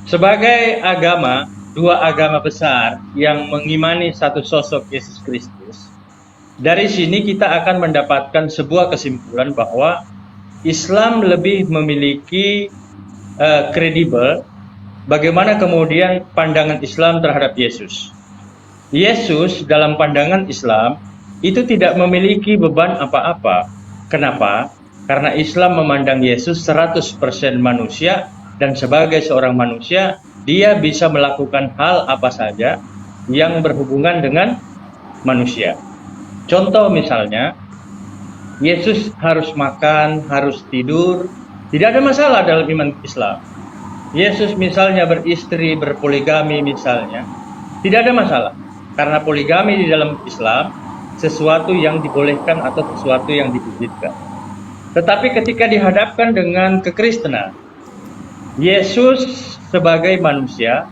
sebagai agama, dua agama besar yang mengimani satu sosok Yesus Kristus, dari sini kita akan mendapatkan sebuah kesimpulan bahwa Islam lebih memiliki kredibel bagaimana kemudian pandangan Islam terhadap Yesus. Yesus dalam pandangan Islam itu tidak memiliki beban apa-apa. Kenapa? Karena Islam memandang Yesus 100% manusia dan sebagai seorang manusia, dia bisa melakukan hal apa saja yang berhubungan dengan manusia. Contoh misalnya, Yesus harus makan, harus tidur, tidak ada masalah dalam iman Islam. Yesus misalnya beristri, berpoligami misalnya, tidak ada masalah. Karena poligami di dalam Islam sesuatu yang dibolehkan atau sesuatu yang diizinkan. Tetapi ketika dihadapkan dengan kekristenan, Yesus sebagai manusia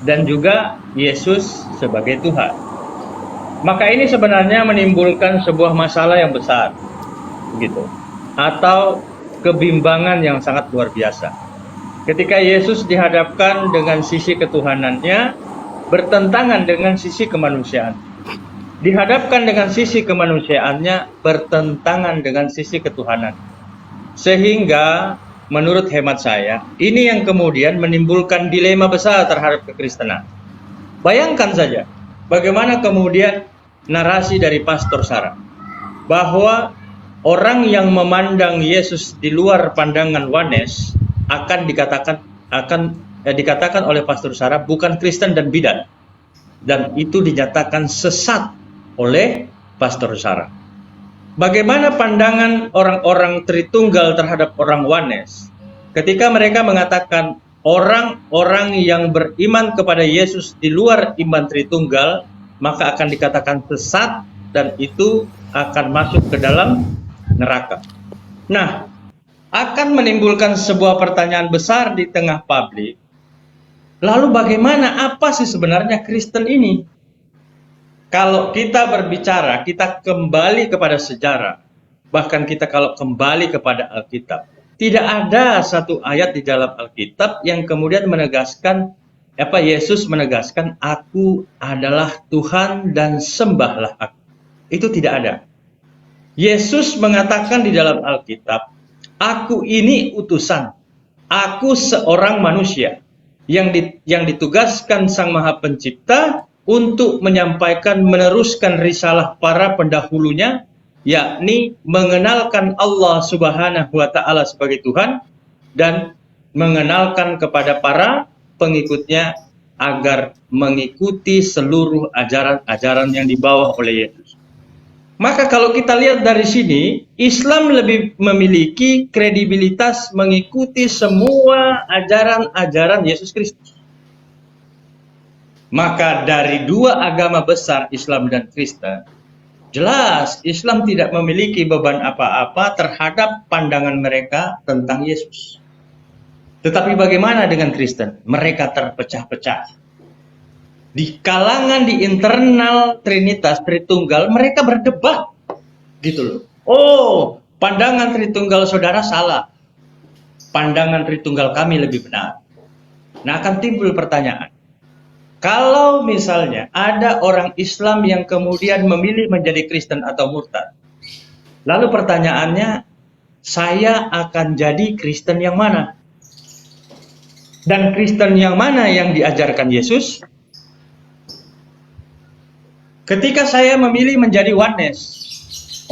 dan juga Yesus sebagai Tuhan, maka ini sebenarnya menimbulkan sebuah masalah yang besar, begitu, atau kebimbangan yang sangat luar biasa. Ketika Yesus dihadapkan dengan sisi ketuhanannya bertentangan dengan sisi kemanusiaan. Dihadapkan dengan sisi kemanusiaannya bertentangan dengan sisi ketuhanan. Sehingga menurut hemat saya, ini yang kemudian menimbulkan dilema besar terhadap kekristenan. Bayangkan saja bagaimana kemudian narasi dari Pastor Sarah bahwa orang yang memandang Yesus di luar pandangan Wanes akan dikatakan oleh Pastor Sarah bukan Kristen dan bidat, dan itu dinyatakan sesat oleh Pastor Sarah. Bagaimana pandangan orang-orang Tritunggal terhadap orang Wanes ketika mereka mengatakan orang-orang yang beriman kepada Yesus di luar iman Tritunggal maka akan dikatakan sesat dan itu akan masuk ke dalam neraka. Nah, akan menimbulkan sebuah pertanyaan besar di tengah publik. Lalu bagaimana, apa sih sebenarnya Kristen ini? Kalau kita berbicara, kita kembali kepada sejarah, bahkan kita kalau kembali kepada Alkitab, tidak ada satu ayat di dalam Alkitab yang kemudian menegaskan, Yesus menegaskan, aku adalah Tuhan dan sembahlah aku. Itu tidak ada. Yesus mengatakan di dalam Alkitab, aku ini utusan, aku seorang manusia yang ditugaskan Sang Maha Pencipta untuk menyampaikan, meneruskan risalah para pendahulunya, yakni mengenalkan Allah Subhanahu wa Ta'ala sebagai Tuhan dan mengenalkan kepada para pengikutnya agar mengikuti seluruh ajaran-ajaran yang dibawa oleh Yesus. Maka kalau kita lihat dari sini, Islam lebih memiliki kredibilitas mengikuti semua ajaran-ajaran Yesus Kristus. Maka dari dua agama besar, Islam dan Kristen, Jelas Islam tidak memiliki beban apa-apa terhadap pandangan mereka tentang Yesus. Tetapi bagaimana dengan Kristen? Mereka terpecah-pecah. Di kalangan, di internal Trinitas, Tritunggal, mereka berdebat. Gitu loh. Oh, pandangan Tritunggal saudara salah. Pandangan Tritunggal kami lebih benar. Nah, akan timbul pertanyaan. Kalau misalnya ada orang Islam yang kemudian memilih menjadi Kristen atau murtad. Lalu pertanyaannya, saya akan jadi Kristen yang mana? Dan Kristen yang mana yang diajarkan Yesus? Ketika saya memilih menjadi Oneness,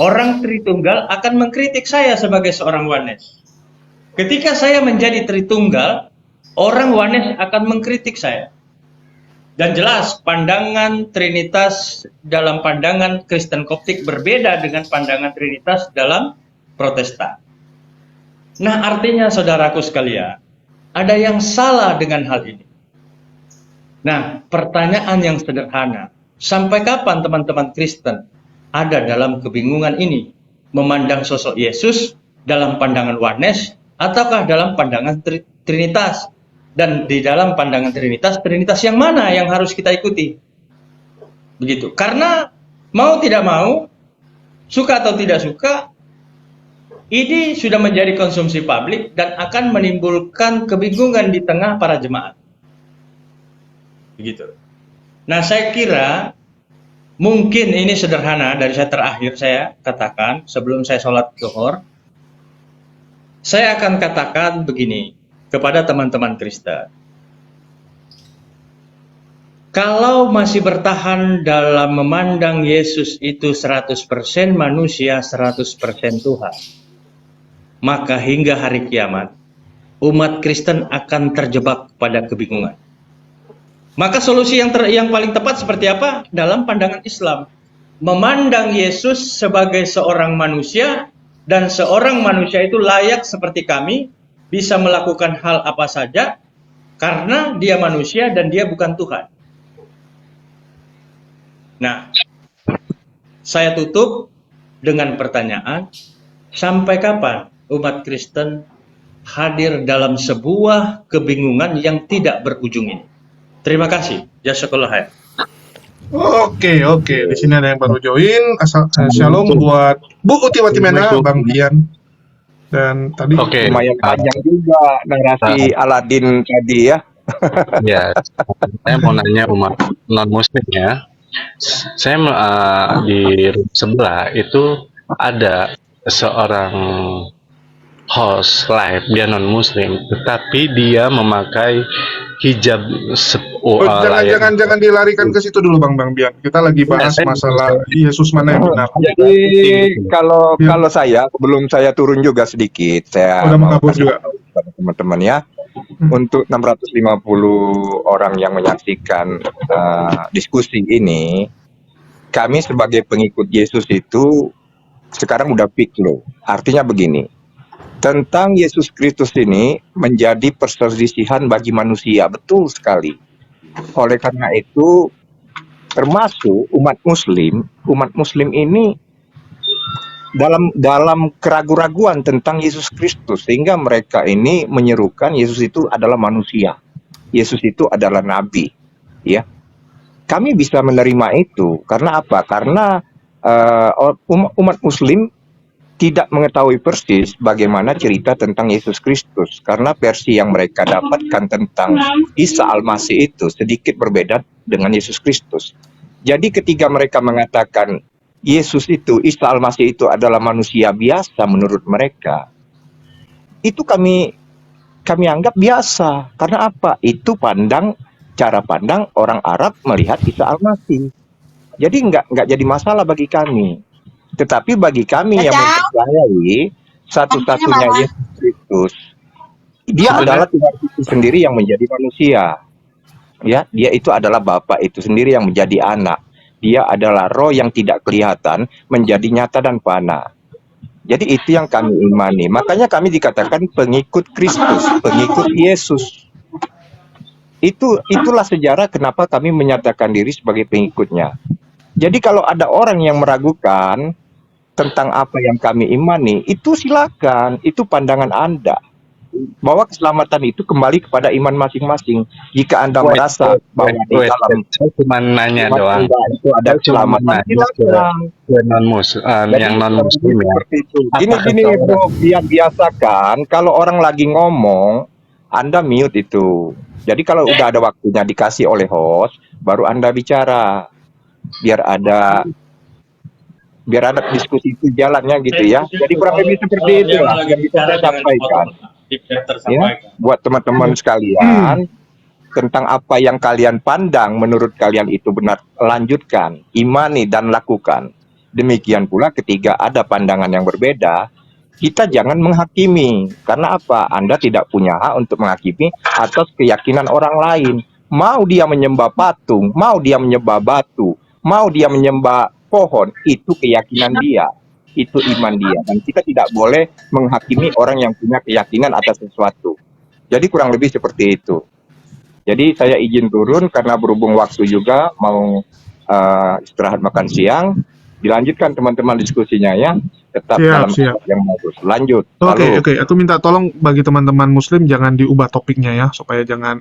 orang Tritunggal akan mengkritik saya sebagai seorang Oneness. Ketika saya menjadi Tritunggal, orang Oneness akan mengkritik saya. Dan jelas pandangan Trinitas dalam pandangan Kristen Koptik berbeda dengan pandangan Trinitas dalam Protestan. Nah, artinya saudaraku sekalian, ada yang salah dengan hal ini. Nah, pertanyaan yang sederhana, sampai kapan teman-teman Kristen ada dalam kebingungan ini? Memandang sosok Yesus dalam pandangan Oneness ataukah dalam pandangan Trinitas? Dan di dalam pandangan Trinitas yang mana yang harus kita ikuti? Begitu. Karena mau tidak mau, suka atau tidak suka, ini sudah menjadi konsumsi publik dan akan menimbulkan kebingungan di tengah para jemaat. Begitu. Nah, saya kira mungkin ini sederhana dari saya terakhir saya katakan sebelum saya sholat zuhur. Saya akan katakan begini kepada teman-teman Kristen. Kalau masih bertahan dalam memandang Yesus itu 100% manusia, 100% Tuhan, maka hingga hari kiamat, umat Kristen akan terjebak pada kebingungan. Maka solusi yang paling tepat seperti apa? Dalam pandangan Islam. Memandang Yesus sebagai seorang manusia, dan seorang manusia itu layak seperti kami, bisa melakukan hal apa saja karena dia manusia dan dia bukan Tuhan. Nah, saya tutup dengan pertanyaan, sampai kapan umat Kristen hadir dalam sebuah kebingungan yang tidak berujung ini? Terima kasih. Jazakallah khair. Oke. Di sini ada yang baru join. Shalom buat Bu Uti Watimena, Bang Dian. Dan tadi lumayan panjang juga narasi Aladin tadi ya. Ya, saya mau nanya umat non-muslim ya. Saya di sebelah itu ada seorang host live, dia non-muslim, tetapi dia memakai hijab jangan dilarikan ke situ dulu Bang Bian. Kita lagi bahas masalah Yesus mana yang benar. Jadi kalau saya sebelum saya turun juga sedikit, saya mau juga teman-teman ya, untuk 650 orang yang menyaksikan diskusi ini, kami sebagai pengikut Yesus itu sekarang udah fix loh. Artinya begini, tentang Yesus Kristus ini menjadi perselisihan bagi manusia, betul sekali. Oleh karena itu, termasuk umat Muslim ini dalam keraguan-raguan tentang Yesus Kristus, sehingga mereka ini menyerukan Yesus itu adalah manusia, Yesus itu adalah nabi, ya. Kami bisa menerima itu karena apa? Karena umat Muslim tidak mengetahui persis bagaimana cerita tentang Yesus Kristus, karena versi yang mereka dapatkan tentang Isa Al-Masih itu sedikit berbeda dengan Yesus Kristus. Jadi ketika mereka mengatakan Yesus itu, Isa Al-Masih itu adalah manusia biasa menurut mereka, itu kami anggap biasa. Karena apa? Itu cara pandang orang Arab melihat Isa Al-Masih. Jadi nggak jadi masalah bagi kami. Tetapi bagi kami yang mempercayai satu-satunya Yesus Kristus, dia adalah Tuhan itu sendiri yang menjadi manusia. Ya, dia itu adalah Bapa itu sendiri yang menjadi anak. Dia adalah roh yang tidak kelihatan menjadi nyata dan fana. Jadi itu yang kami imani. Makanya kami dikatakan pengikut Kristus, pengikut Yesus. Itulah sejarah kenapa kami menyatakan diri sebagai pengikutnya. Jadi kalau ada orang yang meragukan tentang apa yang kami imani, itu silakan, itu pandangan Anda. Bahwa keselamatan itu kembali kepada iman masing-masing. Jika Anda merasa bahwa di dalam Saya cuma nanya iman doang. Anda itu ada Saya cuma keselamatan, nanya silakan. ke Jadi yang non kurang lebih muslim ya. seperti itu. Apakah Gini seorang bro, biasakan kalau orang lagi ngomong, Anda mute itu. Jadi kalau udah ada waktunya dikasih oleh host, baru Anda bicara. Biar ada diskusi itu jalannya gitu ya. Jadi kurang lebih seperti itu lah yang bisa saya sampaikan. Ya, buat teman-teman sekalian, tentang apa yang kalian pandang menurut kalian itu benar, lanjutkan, imani dan lakukan. Demikian pula ketika ada pandangan yang berbeda, kita jangan menghakimi. Karena apa? Anda tidak punya hak untuk menghakimi atas keyakinan orang lain. Mau dia menyembah patung, mau dia menyembah batu, mau dia menyembah pohon, itu keyakinan dia, itu iman dia. Dan kita tidak boleh menghakimi orang yang punya keyakinan atas sesuatu. Jadi kurang lebih seperti itu. Jadi saya izin turun karena berhubung waktu juga mau istirahat makan siang. Dilanjutkan teman-teman diskusinya ya. Tetap dalam Siap. yang bagus. Lanjut. Oke, Halo. aku minta tolong bagi teman-teman muslim jangan diubah topiknya ya, supaya jangan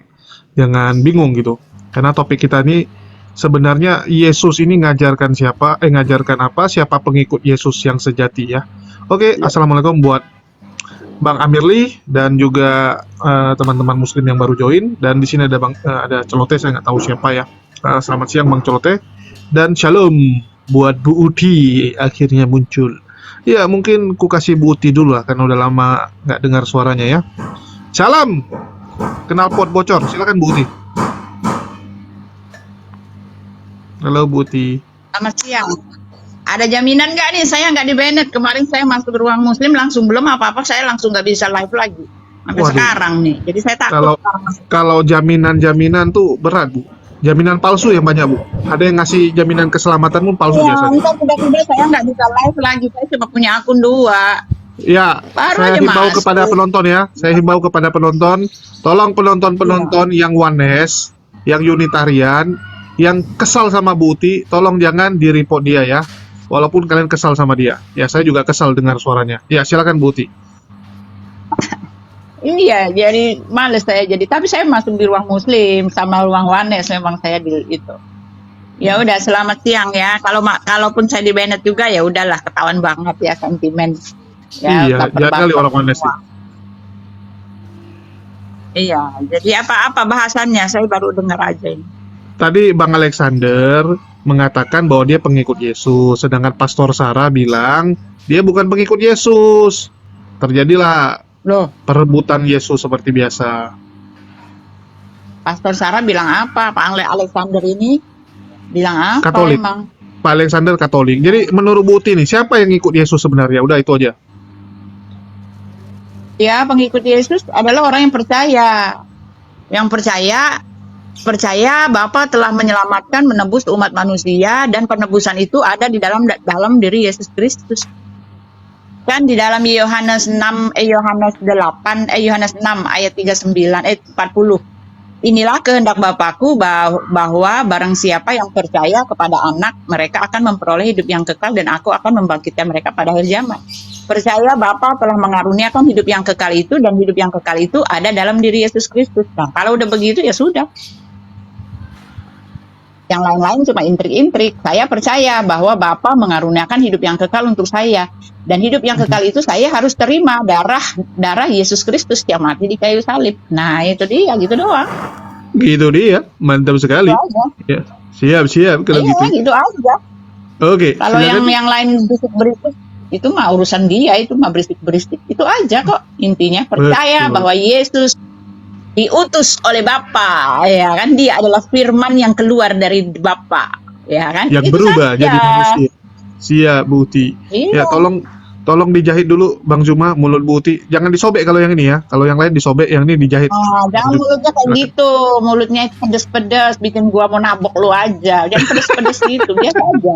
bingung gitu. Karena topik kita ini sebenarnya Yesus ini ngajarkan apa, siapa pengikut Yesus yang sejati ya. Oke, Assalamualaikum buat Bang Amirli dan juga teman-teman muslim yang baru join, dan di sini ada ada Celote, saya nggak tahu siapa ya. Selamat siang Bang Celote, dan shalom buat Bu Uti akhirnya muncul. Ya mungkin ku kasih Bu Uti dulu lah karena udah lama nggak dengar suaranya ya. Salam, knalpot bocor, silakan Bu Uti. Halo Bu Uti. Selamat siang. Ada jaminan nggak nih? Saya nggak di banned. Kemarin saya masuk ruang muslim langsung belum apa-apa. Saya langsung nggak bisa live lagi. Sampai Waduh. sekarang nih. Jadi saya takut. Kalau jaminan tuh berat Bu. Jaminan palsu yang banyak Bu. Ada yang ngasih jaminan keselamatan pun palsu Ya, biasanya. entar tiba-tiba saya nggak bisa live lagi. Saya cuma punya akun 2. Ya, Baru saya aja himbau masuk. kepada penonton ya. Saya himbau kepada penonton, tolong penonton yang Oneness, yang Unitarian, yang kesal sama Bu Uti, tolong jangan di-report dia ya. Walaupun kalian kesal sama dia. Ya, saya juga kesal dengar suaranya. Ya, silakan Bu Uti. Iya, jadi males saya jadi. Tapi saya masuk di ruang muslim sama ruang Oneness memang saya di itu. Ya udah, selamat siang ya. Kalaupun saya di banned juga ya udahlah, ketahuan banget ya sentimen. Ya, Iya, baper jahat kali banget orang Oneness. semua. Iya, jadi apa bahasannya? Saya baru dengar aja ini. Tadi Bang Alexander mengatakan bahwa dia pengikut Yesus, sedangkan Pastor Sarah bilang dia bukan pengikut Yesus. Terjadilah Loh, perebutan Yesus seperti biasa. Pastor Sarah bilang apa? Pak Alexander ini bilang apa Katolik. emang? Pak Alexander Katolik. Jadi menurut Bu Uti nih, siapa yang ikut Yesus sebenarnya? Udah itu aja. Ya, pengikut Yesus adalah orang yang percaya. Yang percaya Bapa telah menyelamatkan, menebus umat manusia, dan penebusan itu ada di dalam diri Yesus Kristus. Kan di dalam Yohanes 6 Yohanes 6 ayat 40. Inilah kehendak Bapakku bahwa barang siapa yang percaya kepada Anak, mereka akan memperoleh hidup yang kekal dan Aku akan membangkitkan mereka pada akhir zaman. Percaya Bapa telah mengaruniakan hidup yang kekal itu, dan hidup yang kekal itu ada dalam diri Yesus Kristus. Nah, kalau udah begitu ya sudah. Yang lain-lain cuma intrik-intrik. Saya percaya bahwa Bapa mengaruniakan hidup yang kekal untuk saya. Dan hidup yang kekal itu saya harus terima darah Yesus Kristus yang mati di kayu salib. Nah, itu dia, gitu doang. Gitu dia, mantap sekali. Itu aja. Ya, siap kalau Iya, gitu. gitu aja. Oke, Kalau silakan. yang lain berisik-berisik, itu mah urusan dia, itu mah berisik-berisik. Itu aja kok intinya. Percaya Betul. bahwa Yesus diutus oleh Bapa, ya kan? Dia adalah firman yang keluar dari Bapa, ya kan? Yang Itu berubah saja. jadi manusia. Siap, Bu Uti. Iya. Ya, tolong dijahit dulu Bang Zuma mulut Bu Uti. Jangan disobek kalau yang ini ya. Kalau yang lain disobek, yang ini dijahit. Oh, jangan mulutnya kayak gitu. Mulutnya pedes-pedes, bikin gua mau nabok lu aja. Jangan pedes-pedes gitu, biasa aja.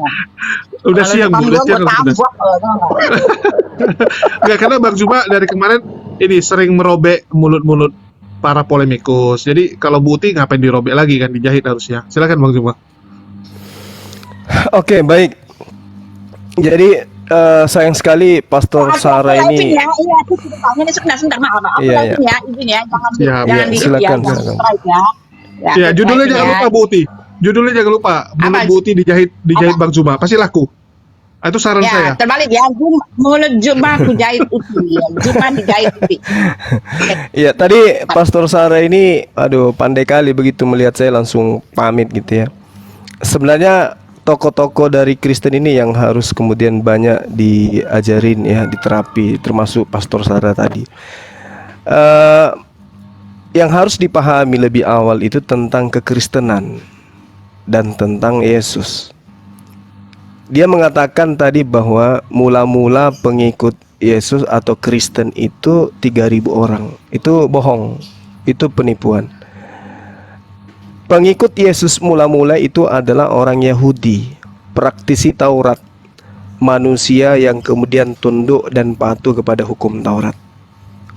Udah Kalau siang, depan Bu. gua Udah siang kalau pedas. tabok, tau nggak? Enggak, karena Bang Zuma dari kemarin ini sering merobek mulut-mulut para polemikus. Jadi kalau Bu Uti ngapain dirobek lagi kan, dijahit harusnya. Silakan Bang Zuma. Oke, baik. Jadi sayang sekali Pastor Aku Sarah live-in ini. ya. Iya, aku ceritanya nih sebentar, maaf. Aku Iya, live-in ya, izin ya. Siap. Jangan iya, di silakan, jangan silakan. subscribe ya. Ya, Ya, aku judulnya live-in jangan ya. lupa Bu Uti. Judulnya jangan lupa. Mulut Apa? Bu Uti dijahit Apa? Bang Zuma. Pasti laku. Itu saran Ya, saya. terbalik ya. Mulut Juma aku jahit Uti. Ya. Juma dijahit Uti. Iya, tadi Pastor Sarah ini, aduh, pandai kali begitu melihat saya langsung pamit gitu ya. Sebenarnya tokoh-tokoh dari Kristen ini yang harus kemudian banyak diajarin ya, diterapi, termasuk Pastor Sarah tadi. Eh, yang harus dipahami lebih awal itu tentang kekristenan dan tentang Yesus. Dia mengatakan tadi bahwa mula-mula pengikut Yesus atau Kristen itu 3.000 orang. Itu bohong, itu penipuan. Pengikut Yesus mula-mula itu adalah orang Yahudi, praktisi Taurat, manusia yang kemudian tunduk dan patuh kepada hukum Taurat.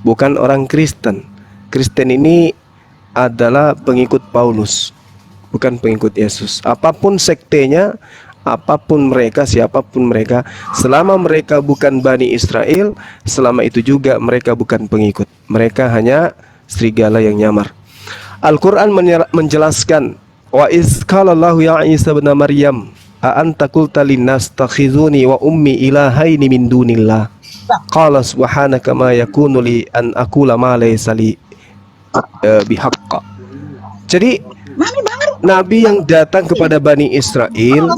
Bukan orang Kristen. Kristen ini adalah pengikut Paulus, bukan pengikut Yesus. Apapun sektenya, apapun mereka, siapapun mereka, selama mereka bukan Bani Israel, selama itu juga mereka bukan pengikut. Mereka hanya serigala yang nyamar. Al-Quran menjelaskan, wa iz qala Allahu ya Isa ibn Maryam a anta qulta linnas takhizuni wa ummi ilahaini min dunillah qala subhanaka ma yakunu li an aqula ma laysa li bihaqqa. Jadi Mami banget. Nabi yang datang kepada Bani Israel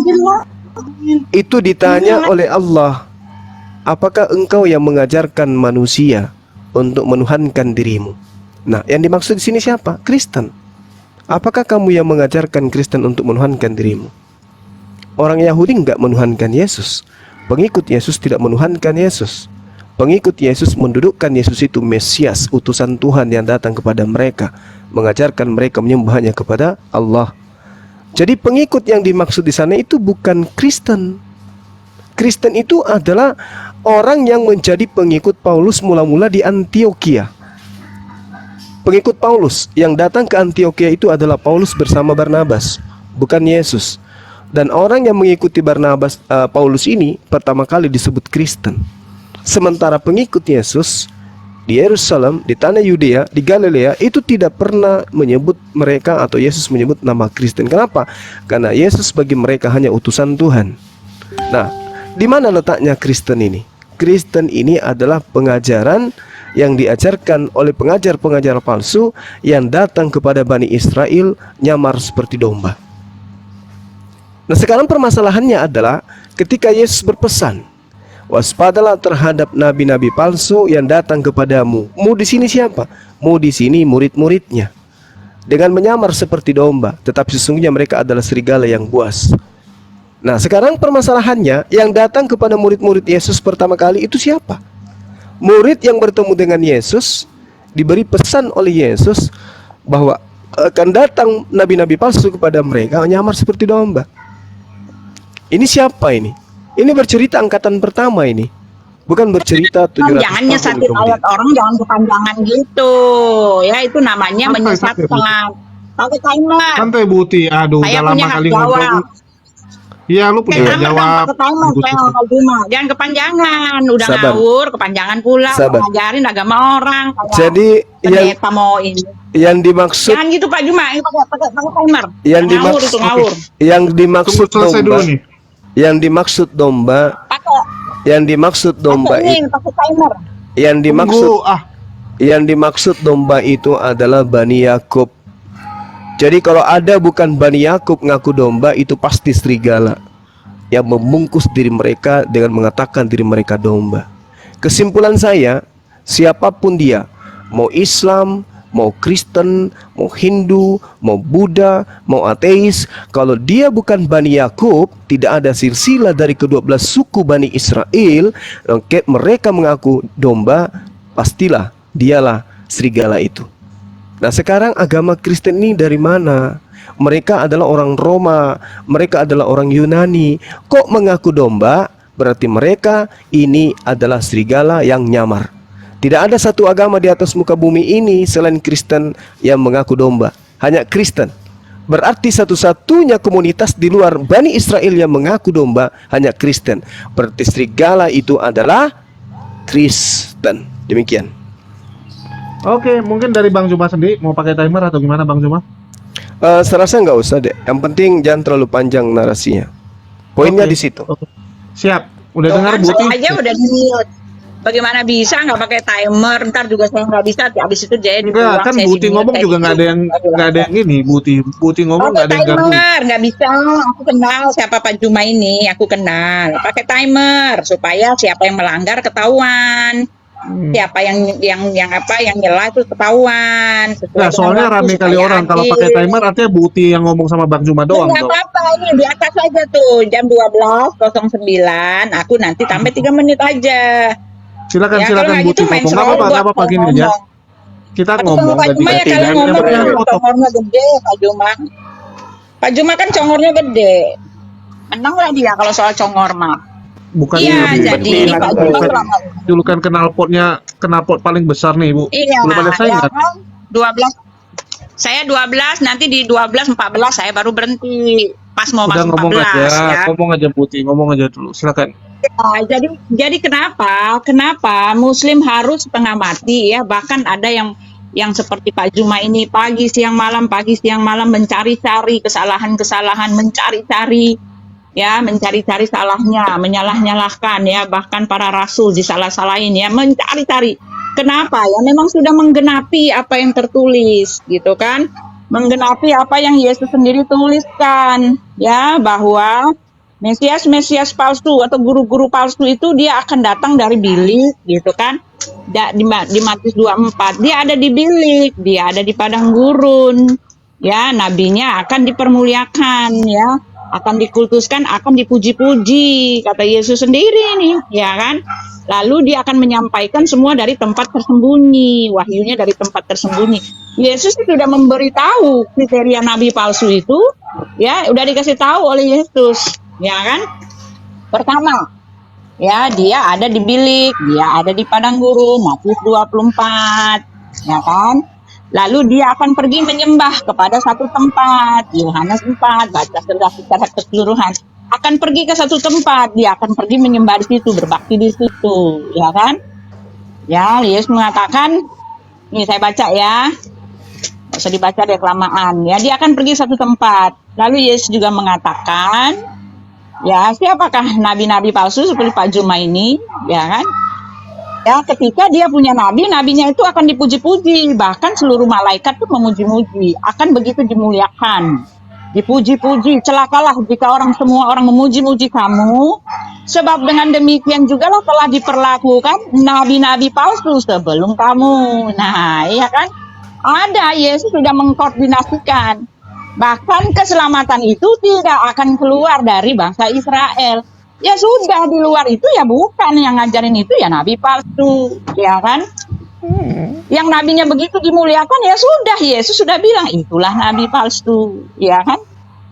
itu ditanya oleh Allah, apakah engkau yang mengajarkan manusia untuk menuhankan dirimu? Nah, yang dimaksud di sini siapa? Kristen. Apakah kamu yang mengajarkan Kristen untuk menuhankan dirimu? Orang Yahudi enggak menuhankan Yesus. Pengikut Yesus tidak menuhankan Yesus. Pengikut Yesus mendudukkan Yesus itu Mesias, utusan Tuhan yang datang kepada mereka, mengajarkan mereka menyembahnya kepada Allah. Jadi pengikut yang dimaksud di sana itu bukan Kristen. Kristen itu adalah orang yang menjadi pengikut Paulus mula-mula di Antioquia. Pengikut Paulus yang datang ke Antioquia itu adalah Paulus bersama Barnabas, bukan Yesus. Dan orang yang mengikuti Paulus ini pertama kali disebut Kristen. Sementara pengikut Yesus di Yerusalem, di tanah Yudea, di Galilea itu tidak pernah menyebut mereka atau Yesus menyebut nama Kristen. Kenapa? Karena Yesus bagi mereka hanya utusan Tuhan. Nah, di mana letaknya Kristen ini? Kristen ini adalah pengajaran yang diajarkan oleh pengajar-pengajar palsu yang datang kepada Bani Israel nyamar seperti domba. Nah, sekarang permasalahannya adalah ketika Yesus berpesan, waspadalah terhadap nabi-nabi palsu yang datang kepadamu. Mu di sini siapa? Mu di sini murid-muridnya. Dengan menyamar seperti domba, tetapi sesungguhnya mereka adalah serigala yang buas. Nah, sekarang permasalahannya yang datang kepada murid-murid Yesus pertama kali itu siapa? Murid yang bertemu dengan Yesus diberi pesan oleh Yesus bahwa akan datang nabi-nabi palsu kepada mereka nyamar seperti domba. Ini siapa ini? Ini bercerita angkatan pertama ini. Bukan bercerita 700 Jangan tahun nyesatin kemudian. ayat orang, jangan kepanjangan gitu. Ya, itu namanya Santai, menyesatkan. santai. Pakai timer. Santai Bu Uti. Aduh, Saya udah punya lama hak kali jawab. ngobrol. Iya, lu punya Kayak hak timer dong, jawab. pakai timer. Saya ngomong Juma. Jangan kepanjangan. Udah Sabar. ngawur, kepanjangan pula. Sabar. Ngajarin agama orang. Kayak Jadi pendeta mau ini. yang dimaksud Jangan gitu Pak Juma. Pakai timer. yang Ngawur dimaksud itu ngawur. yang Tunggu dimaksud selesai dulu domba, nih. yang dimaksud domba, Pakai ini, pakai timer. yang dimaksud Tunggu, yang dimaksud domba itu adalah Bani Yakub. Jadi kalau ada bukan Bani Yakub ngaku domba, itu pasti serigala yang membungkus diri mereka dengan mengatakan diri mereka domba. Kesimpulan saya, siapapun dia, mau Islam, mau Kristen, mau Hindu, mau Buddha, mau ateis, kalau dia bukan Bani Yakub, tidak ada silsilah dari ke-12 suku Bani Israel, mereka mengaku domba, pastilah dialah serigala itu. Nah, sekarang agama Kristen ini dari mana? Mereka adalah orang Roma, mereka adalah orang Yunani. Kok mengaku domba? Berarti mereka ini adalah serigala yang nyamar. Tidak ada satu agama di atas muka bumi ini selain Kristen yang mengaku domba. Hanya Kristen. Berarti satu-satunya komunitas di luar Bani Israel yang mengaku domba hanya Kristen. Berarti serigala itu adalah Kristen. Demikian. Oke, mungkin dari Bang Juma sendiri mau pakai timer atau gimana Bang Juma? Saya rasa nggak usah deh. Yang penting jangan terlalu panjang narasinya. Poinnya Oke. di situ. Oke. Siap. Udah Tuh dengar kan Buti? saya aja udah di mute. Bagaimana bisa nggak pakai timer? Ntar juga saya nggak bisa. Habis itu Jaya Enggak, dibuang. kan Saya Buti di mute ngomong kayak juga gitu. nggak ada yang ini, Buti ngomong Pakai nggak ada yang ganggu. timer, nggak bisa. Aku kenal siapa Pak Juma ini. Aku kenal. Pakai timer supaya siapa yang melanggar ketahuan. Siapa yang nyela itu ketahuan. Sesuai Nah, dengan soalnya waktu rame kali supaya orang kalau adil. pakai timer artinya Buti yang ngomong sama Bang Juma doang Nggak dong. apa-apa, ini di atas aja tuh jam 12.09. Aku nanti tambah 3 menit aja. Silakan Ya, kalau nggak Buti gitu main ngomong. Nggak serobot apa-apa kalau gini aja. ngomong. Kita Tapi ngomong kalau Pak tadi Juma ya berarti kalau yang ngomong penting kan foto. congornya gede Pak Juma. Pak Juma kan congornya gede. Menang lah dia kalau soal congor mah. Bukan Iya, ini, jadi ini Pak Juma selama julukan knalpot paling besar nih, Bu. iya, Belum ada ya saingan. kan 12. Saya 12, nanti di 12.14 saya baru berhenti. Pas mau Udah masuk ngomong 14 aja, ya. ngomong aja Buti, ngomong aja dulu. Silakan. Ya, jadi kenapa Muslim harus setengah mati ya, bahkan ada yang seperti Pak Juma ini pagi siang malam mencari-cari kesalahan-kesalahan, mencari-cari salahnya, menyalah-nyalahkan ya, bahkan para rasul disalah-salahin ya, mencari-cari. Kenapa? Ya memang sudah menggenapi apa yang tertulis gitu kan. Menggenapi apa yang Yesus sendiri tuliskan ya, bahwa Mesias palsu atau guru-guru palsu itu dia akan datang dari bilik gitu kan. Di Matius 24 dia ada di bilik, dia ada di padang gurun. Ya, nabinya akan dipermuliakan ya, akan dikultuskan, akan dipuji-puji kata Yesus sendiri nih, ya kan? Lalu dia akan menyampaikan semua dari tempat tersembunyi, wahyunya dari tempat tersembunyi. Yesus sudah memberitahu kriteria nabi palsu itu, ya, udah dikasih tahu oleh Yesus. Ya kan? Pertama, ya dia ada di bilik, dia ada di padang gurun, Matius 24, ya kan? Lalu dia akan pergi menyembah kepada satu tempat, Yohanes 4, baca secara keseluruhan. Akan pergi ke satu tempat, dia akan pergi menyembah di situ, berbakti di situ, ya kan? Ya, Yesus mengatakan, ini saya baca ya, nggak usah dibaca deh kelamaan, ya dia akan pergi satu tempat. Lalu Yesus juga mengatakan, ya, siapakah nabi-nabi palsu seperti Pak Juma ini, ya kan? Ya, ketika dia punya nabi, nabinya itu akan dipuji-puji, bahkan seluruh malaikat tuh memuji-muji, akan begitu dimuliakan, dipuji-puji. Celakalah jika semua orang memuji-muji kamu, sebab dengan demikian juga lah telah diperlakukan nabi-nabi palsu sebelum kamu. Nah, iya kan? Ada, Yesus sudah mengkoordinasikan. Bahkan keselamatan itu tidak akan keluar dari bangsa Israel. Ya sudah, di luar itu ya bukan, yang ngajarin itu ya nabi palsu, ya kan? Yang nabinya begitu dimuliakan, ya sudah, Yesus sudah bilang itulah nabi palsu, ya kan?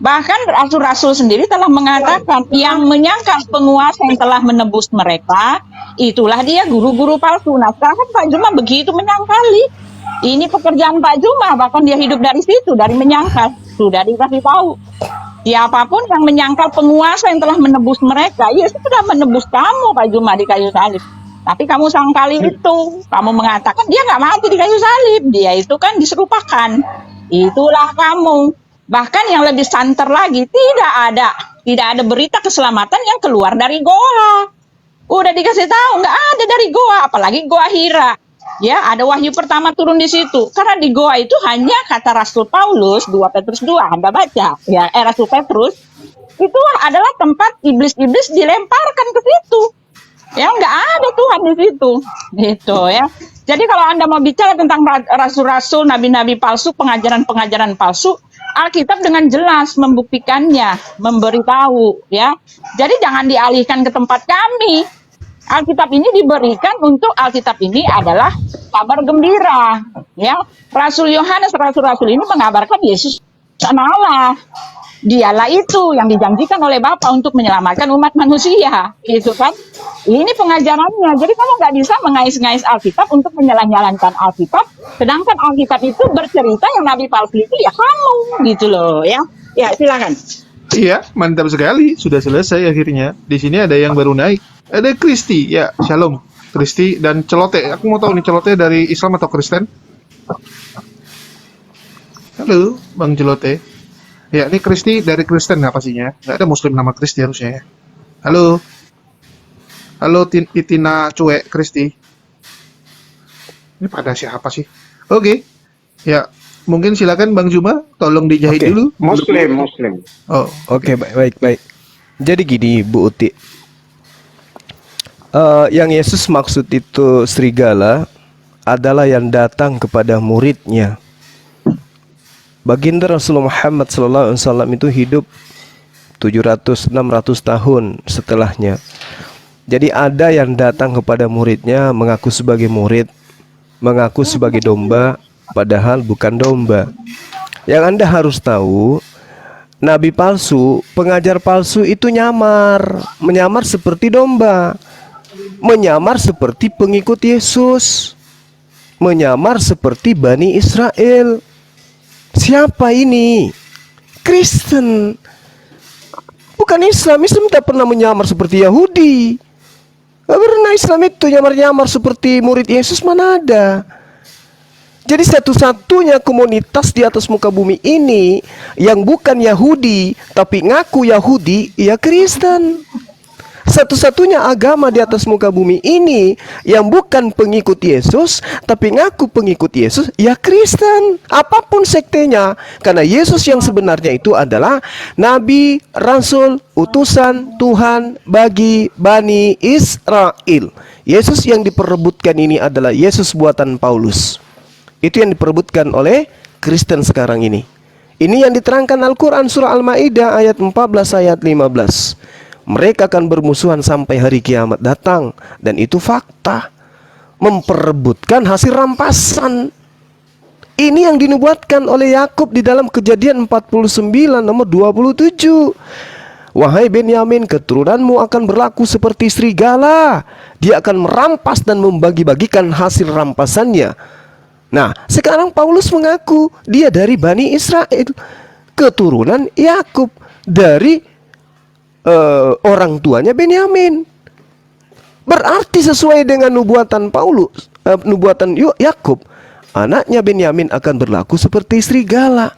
Bahkan rasul-rasul sendiri telah mengatakan yang menyangkal penguasa yang telah menebus mereka, itulah dia guru-guru palsu. Nah, sekarang Pak Juma begitu menyangkali. Ini pekerjaan Pak Juma, bahkan dia hidup dari situ, dari menyangkal. Sudah dikasih tahu. Siapapun yang menyangkal penguasa yang telah menebus mereka, Yesus sudah menebus kamu Pak Juma di kayu salib. Tapi kamu sangkali itu, kamu mengatakan dia nggak mati di kayu salib, dia itu kan diserupakan. Itulah kamu. Bahkan yang lebih santer lagi, tidak ada berita keselamatan yang keluar dari goa. Udah dikasih tahu nggak ada dari goa, apalagi goa Hira. Ya, ada wahyu pertama turun di situ. Karena di goa itu hanya kata Rasul Paulus, 2 Petrus 2, Anda baca. Ya, Rasul Petrus, itu adalah tempat iblis-iblis dilemparkan ke situ. Ya, nggak ada Tuhan di situ. Gitu ya. Jadi kalau Anda mau bicara tentang rasul-rasul, nabi-nabi palsu, pengajaran-pengajaran palsu, Alkitab dengan jelas membuktikannya, memberitahu. Ya. Jadi jangan dialihkan ke tempat kami. Alkitab ini diberikan untuk Alkitab ini adalah kabar gembira, ya. Rasul Yohanes, rasul-rasul ini mengabarkan Yesus Allah, Dialah itu yang dijanjikan oleh Bapa untuk menyelamatkan umat manusia, gitu kan? Ini pengajarannya. Jadi kamu nggak bisa mengais-ngais Alkitab untuk menyalah-nyalahkan Alkitab, sedangkan Alkitab itu bercerita yang nabi palsu itu ya kamu, gitu loh, ya. Ya, silakan. Iya, mantap sekali. Sudah selesai akhirnya. Di sini ada yang baru naik. Ada Kristi. Ya, shalom. Kristi dan Celote. Aku mau tahu nih Celote dari Islam atau Kristen? Halo, Bang Celote. Ya, ini Kristi dari Kristen nggak pastinya? Nggak ada Muslim nama Kristi harusnya ya. Halo. Halo, Itina Cuek Kristi. Ini pada siapa sih? Oke. Ya, mungkin silakan Bang Juma, tolong dijahit Oke. dulu. Muslim. Oh, Oke, baik. Jadi gini, Bu Uti. Yang Yesus maksud itu serigala adalah yang datang kepada muridnya. Baginda Rasulullah Muhammad SAW itu hidup 700-600 tahun setelahnya. Jadi ada yang datang kepada muridnya mengaku sebagai murid, mengaku sebagai domba, padahal bukan domba. Yang Anda harus tahu, nabi palsu, pengajar palsu itu menyamar seperti domba, menyamar seperti pengikut Yesus, menyamar seperti Bani Israel. Siapa ini? Kristen, bukan Islam. Islam tidak pernah menyamar seperti Yahudi. Gak pernah Islam itu nyamar-nyamar seperti murid Yesus, mana ada. Jadi satu-satunya komunitas di atas muka bumi ini yang bukan Yahudi tapi ngaku Yahudi, ya Kristen. Satu-satunya agama di atas muka bumi ini yang bukan pengikut Yesus tapi ngaku pengikut Yesus, ya Kristen. Apapun sektenya, karena Yesus yang sebenarnya itu adalah nabi, rasul, utusan Tuhan bagi Bani Israel. Yesus yang diperebutkan ini adalah Yesus buatan Paulus. Itu yang diperebutkan oleh Kristen sekarang ini. Ini yang diterangkan Al-Quran surah Al-Ma'idah ayat 14 ayat 15. Mereka akan bermusuhan sampai hari kiamat datang. Dan itu fakta. Memperebutkan hasil rampasan. Ini yang dinubuatkan oleh Yakub di dalam Kejadian 49 nomor 27. Wahai Benyamin, keturunanmu akan berlaku seperti serigala. Dia akan merampas dan membagi-bagikan hasil rampasannya. Nah, sekarang Paulus mengaku dia dari Bani Israel, keturunan Yakub, dari orang tuanya Benyamin. Berarti sesuai dengan nubuatan Paulus, nubuatan Yakub, anaknya Benyamin akan berlaku seperti serigala.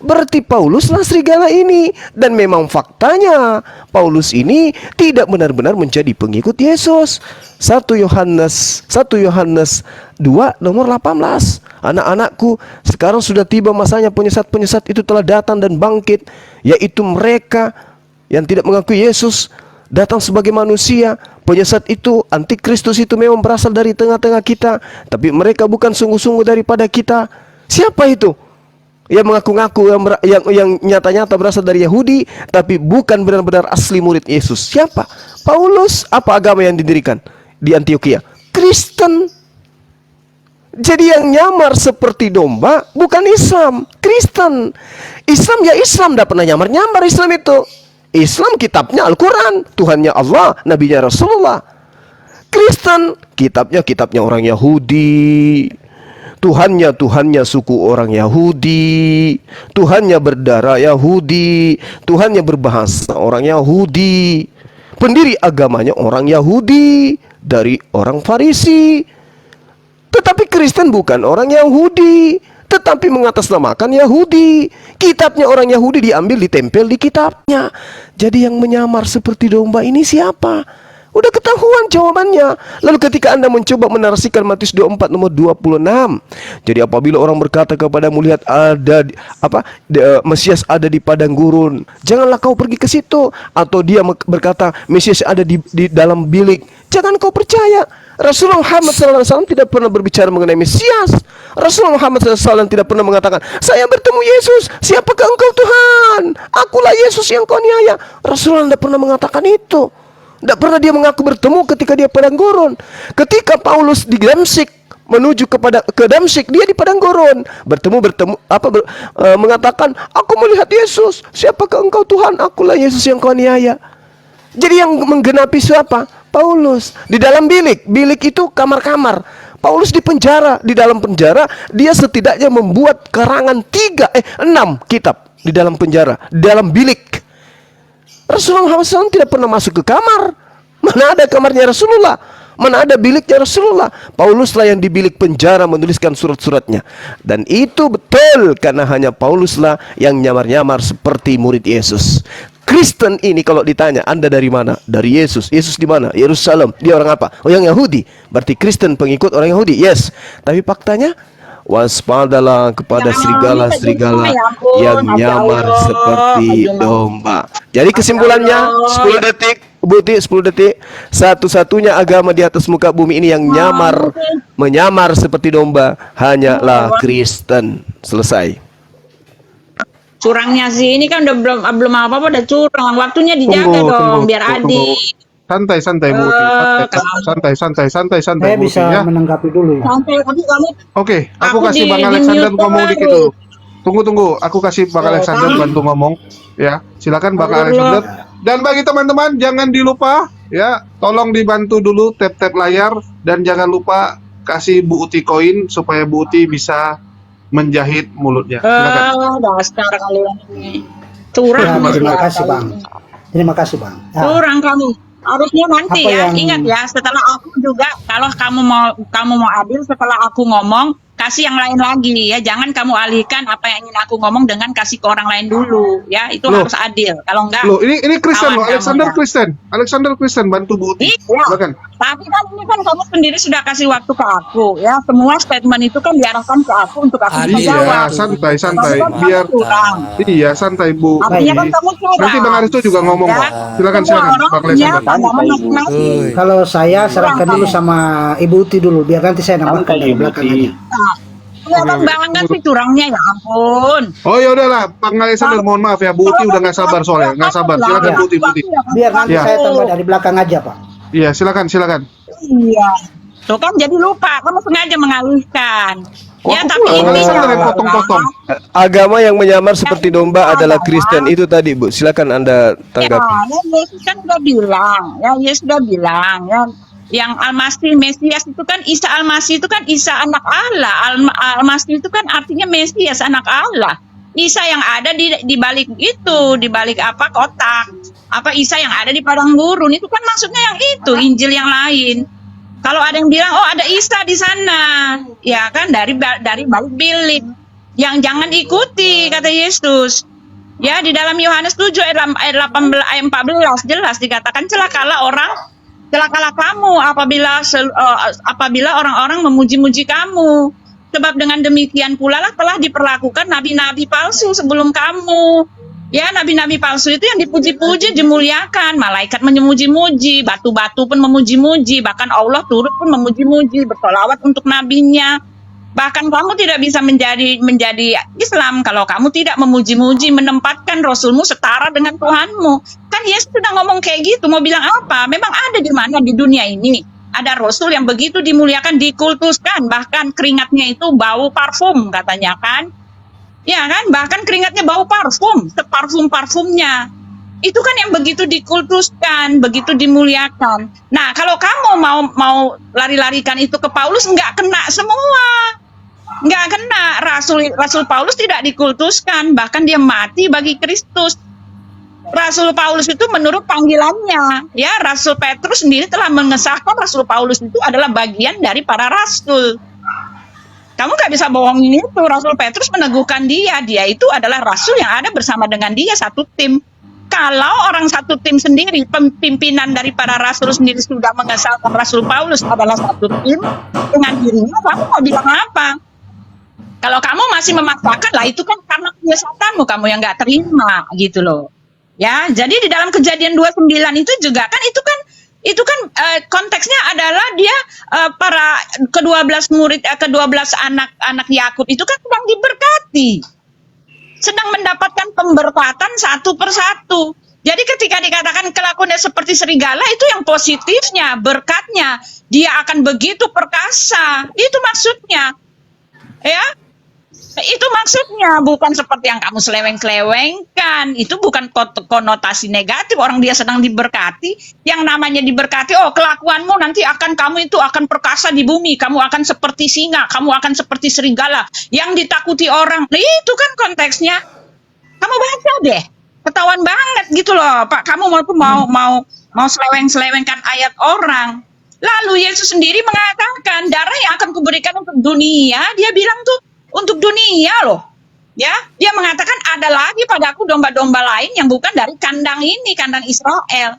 Berarti Pauluslah serigala ini. Dan memang faktanya Paulus ini tidak benar-benar menjadi pengikut Yesus. 1 Yohanes 2 nomor 18. Anak-anakku, sekarang sudah tiba masanya penyesat-penyesat itu telah datang dan bangkit, yaitu mereka yang tidak mengakui Yesus datang sebagai manusia. Penyesat itu, antikristus itu memang berasal dari tengah-tengah kita, tapi mereka bukan sungguh-sungguh daripada kita. Siapa itu? Yang mengaku-ngaku yang nyata-nyata berasal dari Yahudi, tapi bukan benar-benar asli murid Yesus. Siapa? Paulus. Apa agama yang didirikan di Antioquia? Kristen. Jadi yang nyamar seperti domba bukan Islam, Kristen. Islam ya Islam, tidak pernah nyamar-nyamar Islam itu. Islam kitabnya Al-Quran, Tuhannya Allah, Nabinya Rasulullah. Kristen kitabnya orang Yahudi, Tuhannya suku orang Yahudi, Tuhannya berdarah Yahudi, Tuhannya berbahasa orang Yahudi, pendiri agamanya orang Yahudi dari orang Farisi. Tetapi Kristen bukan orang Yahudi, tetapi mengatasnamakan Yahudi. Kitabnya orang Yahudi diambil, ditempel di kitabnya. Jadi yang menyamar seperti domba ini siapa? Udah ketahuan jawabannya. Lalu ketika Anda mencoba menarasikan Matius 24 nomor 26. Jadi apabila orang berkata kepadamu, lihat ada Mesias ada di padang gurun, janganlah kau pergi ke situ. Atau dia berkata Mesias ada di dalam bilik, jangan kau percaya. Rasulullah Muhammad SAW tidak pernah berbicara mengenai Mesias. Rasulullah Muhammad SAW tidak pernah mengatakan, saya bertemu Yesus, siapakah engkau Tuhan? Akulah Yesus yang kau niaya. Rasulullah tidak pernah mengatakan itu. Tidak pernah dia mengaku bertemu ketika dia padang gurun. Ketika Paulus di Damsyik menuju ke Damsyik, dia di padang gurun mengatakan, aku melihat Yesus. Siapakah engkau Tuhan? Akulah Yesus yang kau aniaya. Jadi yang menggenapi siapa? Paulus. Di dalam bilik itu kamar-kamar. Paulus di penjara. Di dalam penjara dia setidaknya membuat karangan 6 kitab di dalam penjara, di dalam bilik. Rasulullah SAW tidak pernah masuk ke kamar. Mana ada kamarnya Rasulullah? Mana ada biliknya Rasulullah? Pauluslah yang di bilik penjara menuliskan surat-suratnya. Dan itu betul, karena hanya Pauluslah yang nyamar-nyamar seperti murid Yesus. Kristen ini kalau ditanya, Anda dari mana? Dari Yesus. Yesus di mana? Yerusalem. Dia orang apa? Oh, yang Yahudi. Berarti Kristen pengikut orang Yahudi. Yes. Tapi faktanya, waspadalah kepada serigala-serigala yang nyamar seperti domba. Jadi kesimpulannya, 10 detik, Buti, 10 detik. Satu-satunya agama di atas muka bumi ini yang menyamar seperti domba hanyalah Kristen. Selesai. Curangnya sih ini kan udah belum apa-apa udah curang. Waktunya dijaga dong biar adil. Santai Bu Uti. Santai Saya Bu Uti bisa ya. menanggapi dulu ya. Sampai tadi kamu Oke, aku Aku kasih di- Bang di Alexander mute ngomong baru. dikit dulu. Tunggu, aku kasih Bang Alexander bantu ngomong. Ya, silakan Bang Alexander. Dan bagi teman-teman jangan dilupa ya, tolong dibantu dulu tap-tap layar dan jangan lupa kasih Bu Uti koin supaya Bu Uti bisa menjahit mulutnya. Silakan. dasar kalian ini. Ya, Curang terima ya, kasih Bang. Terima kasih Bang. Ya. Curang kamu. Harusnya nanti Apa ya, yang- ingat ya, setelah aku juga kalau kamu mau adil setelah aku ngomong, kasih yang lain lagi ya. Jangan kamu alihkan apa yang ingin aku ngomong dengan kasih ke orang lain dulu ya. Itu Loh. harus adil. Kalau enggak Loh, ini Kristen kawan loh, kamu Alexander ya. Kristen. Alexander Kristen bantu Bu Uti. Iya. Silakan. Tapi kan ini kan kamu sendiri sudah kasih waktu ke aku ya. Semua statement itu kan diarahkan ke aku untuk aku bisa Iya, jawab. santai. Tapi kan kamu Biar curang. iya, santai Bu. Artinya kan Uti. kamu curang. Nanti Bang Aristo juga ngomong Ya. kok. Silakan Semua orang Bang punya Alexander. pandangan masing-masing. Kalau saya serahkan dulu sama Ibu Uti dulu, biar nanti saya nambahkan dari belakang aja. Ya Bang Bang sih curangnya ya ampun. Oh ya udahlah, Bang Alexander mohon maaf ya, Bu Uti udah nggak sabar soalnya, nggak sabar. Silakan Bu Uti. Biar nanti Ya. saya tambah dari belakang aja Pak. Iya, silakan. Iya. Tuh kan jadi lupa, kamu sengaja mengalihkan. Ya Aku tapi Bang ini Alexander yang potong-potong. Agama yang menyamar seperti domba adalah Kristen. Itu tadi, Bu. Silakan Anda tanggapi. Ya, Yesus kan udah bilang, ya Yesus udah bilang, ya yang Al-Masih Mesias itu kan Isa Al-Masih itu kan Isa anak Allah. Al-Masih itu kan artinya Mesias anak Allah. Isa yang ada di balik itu, di balik apa kotak. Apa Isa yang ada di padang gurun itu kan maksudnya yang itu, Injil yang lain. Kalau ada yang bilang oh ada Isa di sana, ya kan dari balik bilik. Yang jangan ikuti kata Yesus. Ya di dalam Yohanes 7 ayat 18 ayat 14 jelas dikatakan celakalah kamu apabila orang-orang memuji-muji kamu. Sebab dengan demikian pula lah telah diperlakukan nabi-nabi palsu sebelum kamu. Ya, nabi-nabi palsu itu yang dipuji-puji, dimuliakan. Malaikat memuji-muji, batu-batu pun memuji-muji, bahkan Allah turut pun memuji-muji, bersolawat untuk nabinya. Bahkan kamu tidak bisa menjadi Islam kalau kamu tidak memuji-muji, menempatkan Rasulmu setara dengan Tuhanmu. Kan Yesus sudah ngomong kayak gitu, mau bilang apa? Memang ada di mana di dunia ini ada Rasul yang begitu dimuliakan, dikultuskan, bahkan keringatnya itu bau parfum katanya kan. Ya kan, bahkan keringatnya bau parfum, separfum-parfumnya. Itu kan yang begitu dikultuskan, begitu dimuliakan. Nah, kalau kamu mau lari-larikan itu ke Paulus, nggak kena semua. Nggak kena. Rasul Paulus tidak dikultuskan, bahkan dia mati bagi Kristus. Rasul Paulus itu menurut panggilannya, ya Rasul Petrus sendiri telah mengesahkan Rasul Paulus itu adalah bagian dari para rasul. Kamu nggak bisa bohongin itu. Rasul Petrus meneguhkan dia itu adalah rasul yang ada bersama dengan dia satu tim. Kalau orang satu tim sendiri, pimpinan dari para rasul sendiri sudah mengesahkan Rasul Paulus adalah satu tim dengan dirinya, kamu mau bilang apa? Kalau kamu masih memaksakan, lah itu kan karena kebiasaanmu, kamu yang nggak terima gitu loh. Ya, jadi di dalam Kejadian 29 itu juga kan itu kan konteksnya adalah dia para ke-12 murid ke-12 anak Yakub itu kan sedang diberkati. Sedang mendapatkan pemberkatan satu persatu. Jadi ketika dikatakan kelakuannya seperti serigala, itu yang positifnya, berkatnya. Dia akan begitu perkasa. Itu maksudnya. Ya, itu maksudnya, bukan seperti yang kamu seleweng-selewengkan. Itu bukan konotasi negatif. Orang dia sedang diberkati. Yang namanya diberkati, oh kelakuanmu nanti kamu itu akan perkasa di bumi. Kamu akan seperti singa. Kamu akan seperti serigala. Yang ditakuti orang. Nah, itu kan konteksnya. Kamu baca deh. Ketahuan banget gitu loh, Pak. Kamu mau seleweng-selewengkan ayat orang. Lalu Yesus sendiri mengatakan, darah yang akan kuberikan untuk dunia, dia bilang tuh untuk dunia loh. Ya, dia mengatakan ada lagi padaku domba-domba lain yang bukan dari kandang ini, kandang Israel.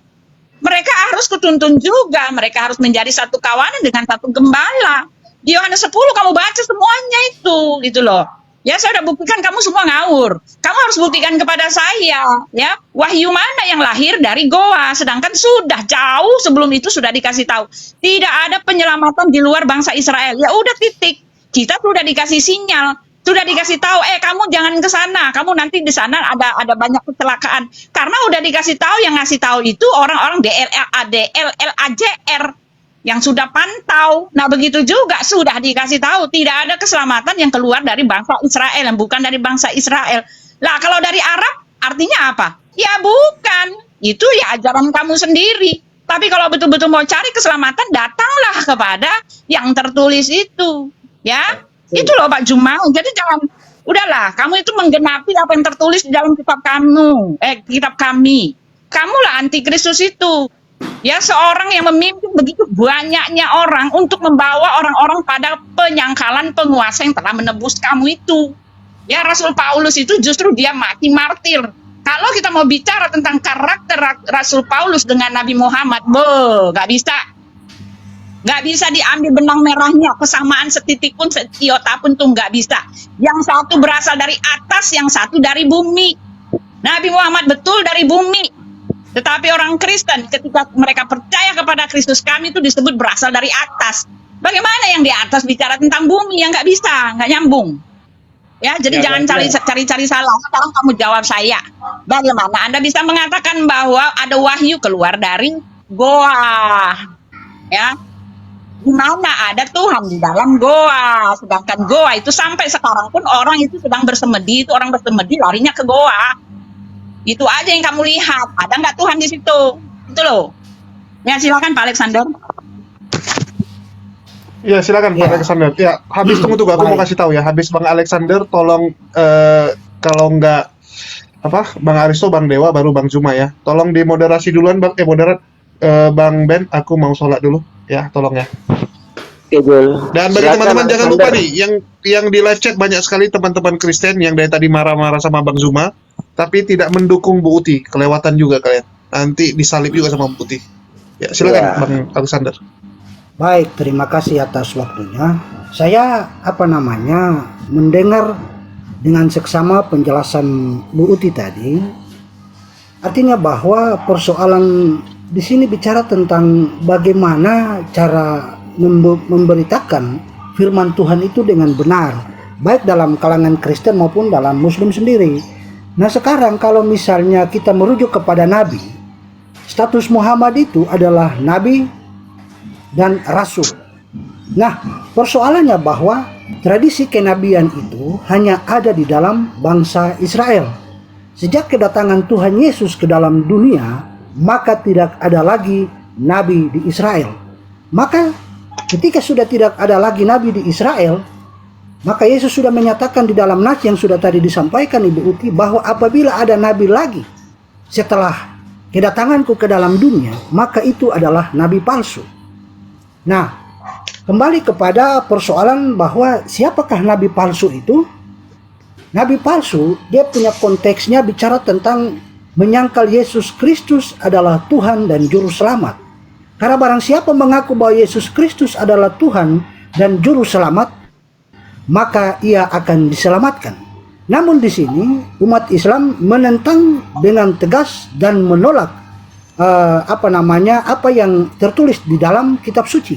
Mereka harus kutuntun juga, mereka harus menjadi satu kawanan dengan satu gembala. Di Yohanes 10 kamu baca semuanya itu, gitu loh. Ya, saya udah buktikan kamu semua ngawur. Kamu harus buktikan kepada saya, ya. Wahyu mana yang lahir dari goa, sedangkan sudah jauh sebelum itu sudah dikasih tahu. Tidak ada penyelamatan di luar bangsa Israel. Ya udah titik. Kita sudah dikasih sinyal, sudah dikasih tahu, kamu jangan ke sana. Kamu nanti di sana ada banyak kecelakaan. Karena udah dikasih tahu, yang ngasih tahu itu orang-orang DLL-AJR yang sudah pantau. Nah, begitu juga sudah dikasih tahu tidak ada keselamatan yang keluar dari bangsa Israel, yang bukan dari bangsa Israel. Lah, kalau dari Arab artinya apa? Ya bukan. Itu ya ajaran kamu sendiri. Tapi kalau betul-betul mau cari keselamatan, datanglah kepada yang tertulis itu. Ya, itu loh Pak Juma. Jadi jangan, udahlah, kamu itu menggenapi apa yang tertulis di dalam kitab kitab kami. Kamulah antikristus itu. Ya, seorang yang memimpin begitu banyaknya orang untuk membawa orang-orang pada penyangkalan penguasa yang telah menebus kamu itu. Ya, Rasul Paulus itu justru dia mati martir. Kalau kita mau bicara tentang karakter Rasul Paulus dengan Nabi Muhammad, nggak bisa. Nggak bisa diambil benang merahnya, kesamaan setitik pun, setiota pun tuh nggak bisa. Yang satu berasal dari atas, yang satu dari bumi. Nabi Muhammad betul dari bumi. Tetapi orang Kristen ketika mereka percaya kepada Kristus, kami itu disebut berasal dari atas. Bagaimana yang di atas bicara tentang bumi? Yang nggak bisa, nggak nyambung. Ya, jadi jangan cari-cari salah. Sekarang kamu jawab saya. Bagaimana Anda bisa mengatakan bahwa ada wahyu keluar dari goa? Ya, di mana ada Tuhan di dalam goa? Sedangkan goa itu sampai sekarang pun orang itu sedang bersemedi, itu orang bersemedi larinya ke goa. Itu aja yang kamu lihat. Ada nggak Tuhan di situ? Itu loh. Ya, silakan Pak Alexander. Ya, silakan Pak Alexander. Ya, habis tunggu aku mau kasih tahu ya. Habis Bang Alexander, tolong kalau nggak Bang Aristo, Bang Dewa, baru Bang Juma ya. Tolong dimoderasi duluan, Bang. Bang Ben, aku mau sholat dulu. Ya, tolong ya. Oke, Jul. Dan bagi teman-teman jangan lupa nih, yang di live chat banyak sekali teman-teman Kristen yang dari tadi marah-marah sama Bang Zuma, tapi tidak mendukung Bu Uti. Kelewatan juga kalian. Nanti disalib juga sama Bu Uti. Ya, silakan Bang Alexander. Baik, terima kasih atas waktunya. Saya mendengar dengan seksama penjelasan Bu Uti tadi. Artinya bahwa persoalan di sini bicara tentang bagaimana cara memberitakan firman Tuhan itu dengan benar, baik dalam kalangan Kristen maupun dalam Muslim sendiri. Nah, sekarang kalau misalnya kita merujuk kepada Nabi, status Muhammad itu adalah Nabi dan Rasul. Nah, persoalannya bahwa tradisi kenabian itu hanya ada di dalam bangsa Israel. Sejak kedatangan Tuhan Yesus ke dalam dunia, maka tidak ada lagi Nabi di Israel. Maka ketika sudah tidak ada lagi Nabi di Israel, maka Yesus sudah menyatakan di dalam nas yang sudah tadi disampaikan Ibu Uti, bahwa apabila ada Nabi lagi setelah kedatanganku ke dalam dunia, maka itu adalah Nabi palsu. Nah, kembali kepada persoalan bahwa siapakah Nabi palsu itu? Nabi palsu, dia punya konteksnya bicara tentang menyangkal Yesus Kristus adalah Tuhan dan Juru Selamat. Karena barang siapa mengaku bahwa Yesus Kristus adalah Tuhan dan Juru Selamat, maka ia akan diselamatkan. Namun di sini umat Islam menentang dengan tegas dan menolak apa yang tertulis di dalam kitab suci.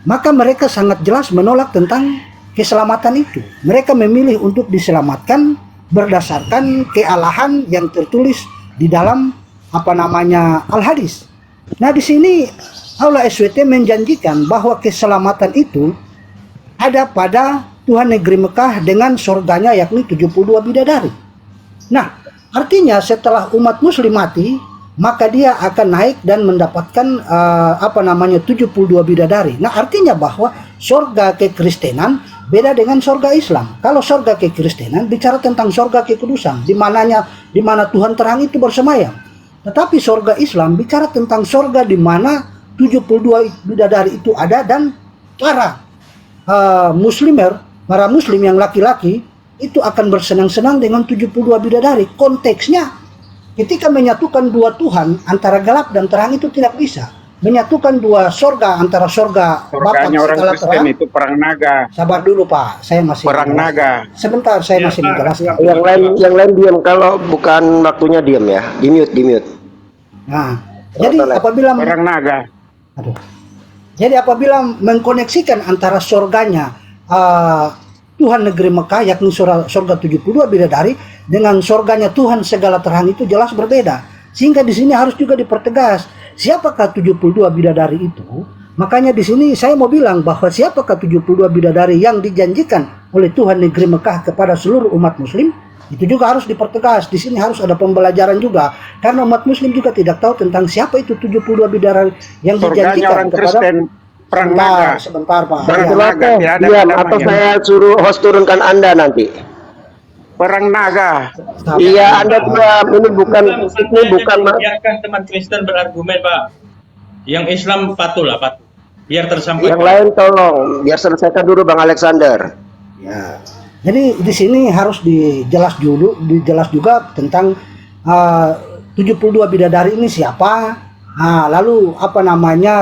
Maka mereka sangat jelas menolak tentang keselamatan itu. Mereka memilih untuk diselamatkan berdasarkan kealahan yang tertulis di dalam al-hadis. Nah, di sini Allah SWT menjanjikan bahwa keselamatan itu ada pada Tuhan negeri Mekah dengan surganya, yakni 72 bidadari. Nah, artinya setelah umat muslim mati, maka dia akan naik dan mendapatkan 72 bidadari. Nah, artinya bahwa surga kekristenan beda dengan surga Islam. Kalau surga kekristenan bicara tentang surga kekudusan, di mana Tuhan terang itu bersemayam. Tetapi surga Islam bicara tentang surga di mana 72 bidadari itu ada, dan para para muslim yang laki-laki itu akan bersenang-senang dengan 72 bidadari. Konteksnya ketika menyatukan dua Tuhan antara gelap dan terang itu tidak bisa. Menyatukan dua surga antara surga Bapa Surganya orang segala Kristen terang. itu perang naga. Sabar dulu Pak, saya masih Perang menjelaskan. naga. Sebentar, saya masih menjelaskan. Yang lain diam kalau bukan waktunya diam ya. Di mute. Nah, jadi apabila Perang naga. Jadi apabila mengkoneksikan antara surganya Tuhan negeri Mekah, yakni surga 72 bidadari, dengan surganya Tuhan segala terang, itu jelas berbeda. Sehingga di sini harus juga dipertegas, siapakah 72 bidadari itu? Makanya di sini saya mau bilang bahwa siapakah 72 bidadari yang dijanjikan oleh Tuhan negeri Mekah kepada seluruh umat muslim, itu juga harus dipertegas. Di sini harus ada pembelajaran juga, karena umat muslim juga tidak tahu tentang siapa itu 72 bidadari yang Surganya dijanjikan orang kepada. Kristen perang naga. Sebentar Pak. Perang Ya. naga. Tiada Diam namanya. atau saya suruh host turunkan Anda nanti. Perang naga. Iya, Anda tidak, ini bukan Biarkan teman Kristen berargumen, Pak. Yang Islam patuh. Biar tersampaikan. yang lain tolong biar selesaikan dulu Bang Alexander. Ya. Jadi di sini harus dijelas juga tentang 72 bidadari ini siapa. Nah, lalu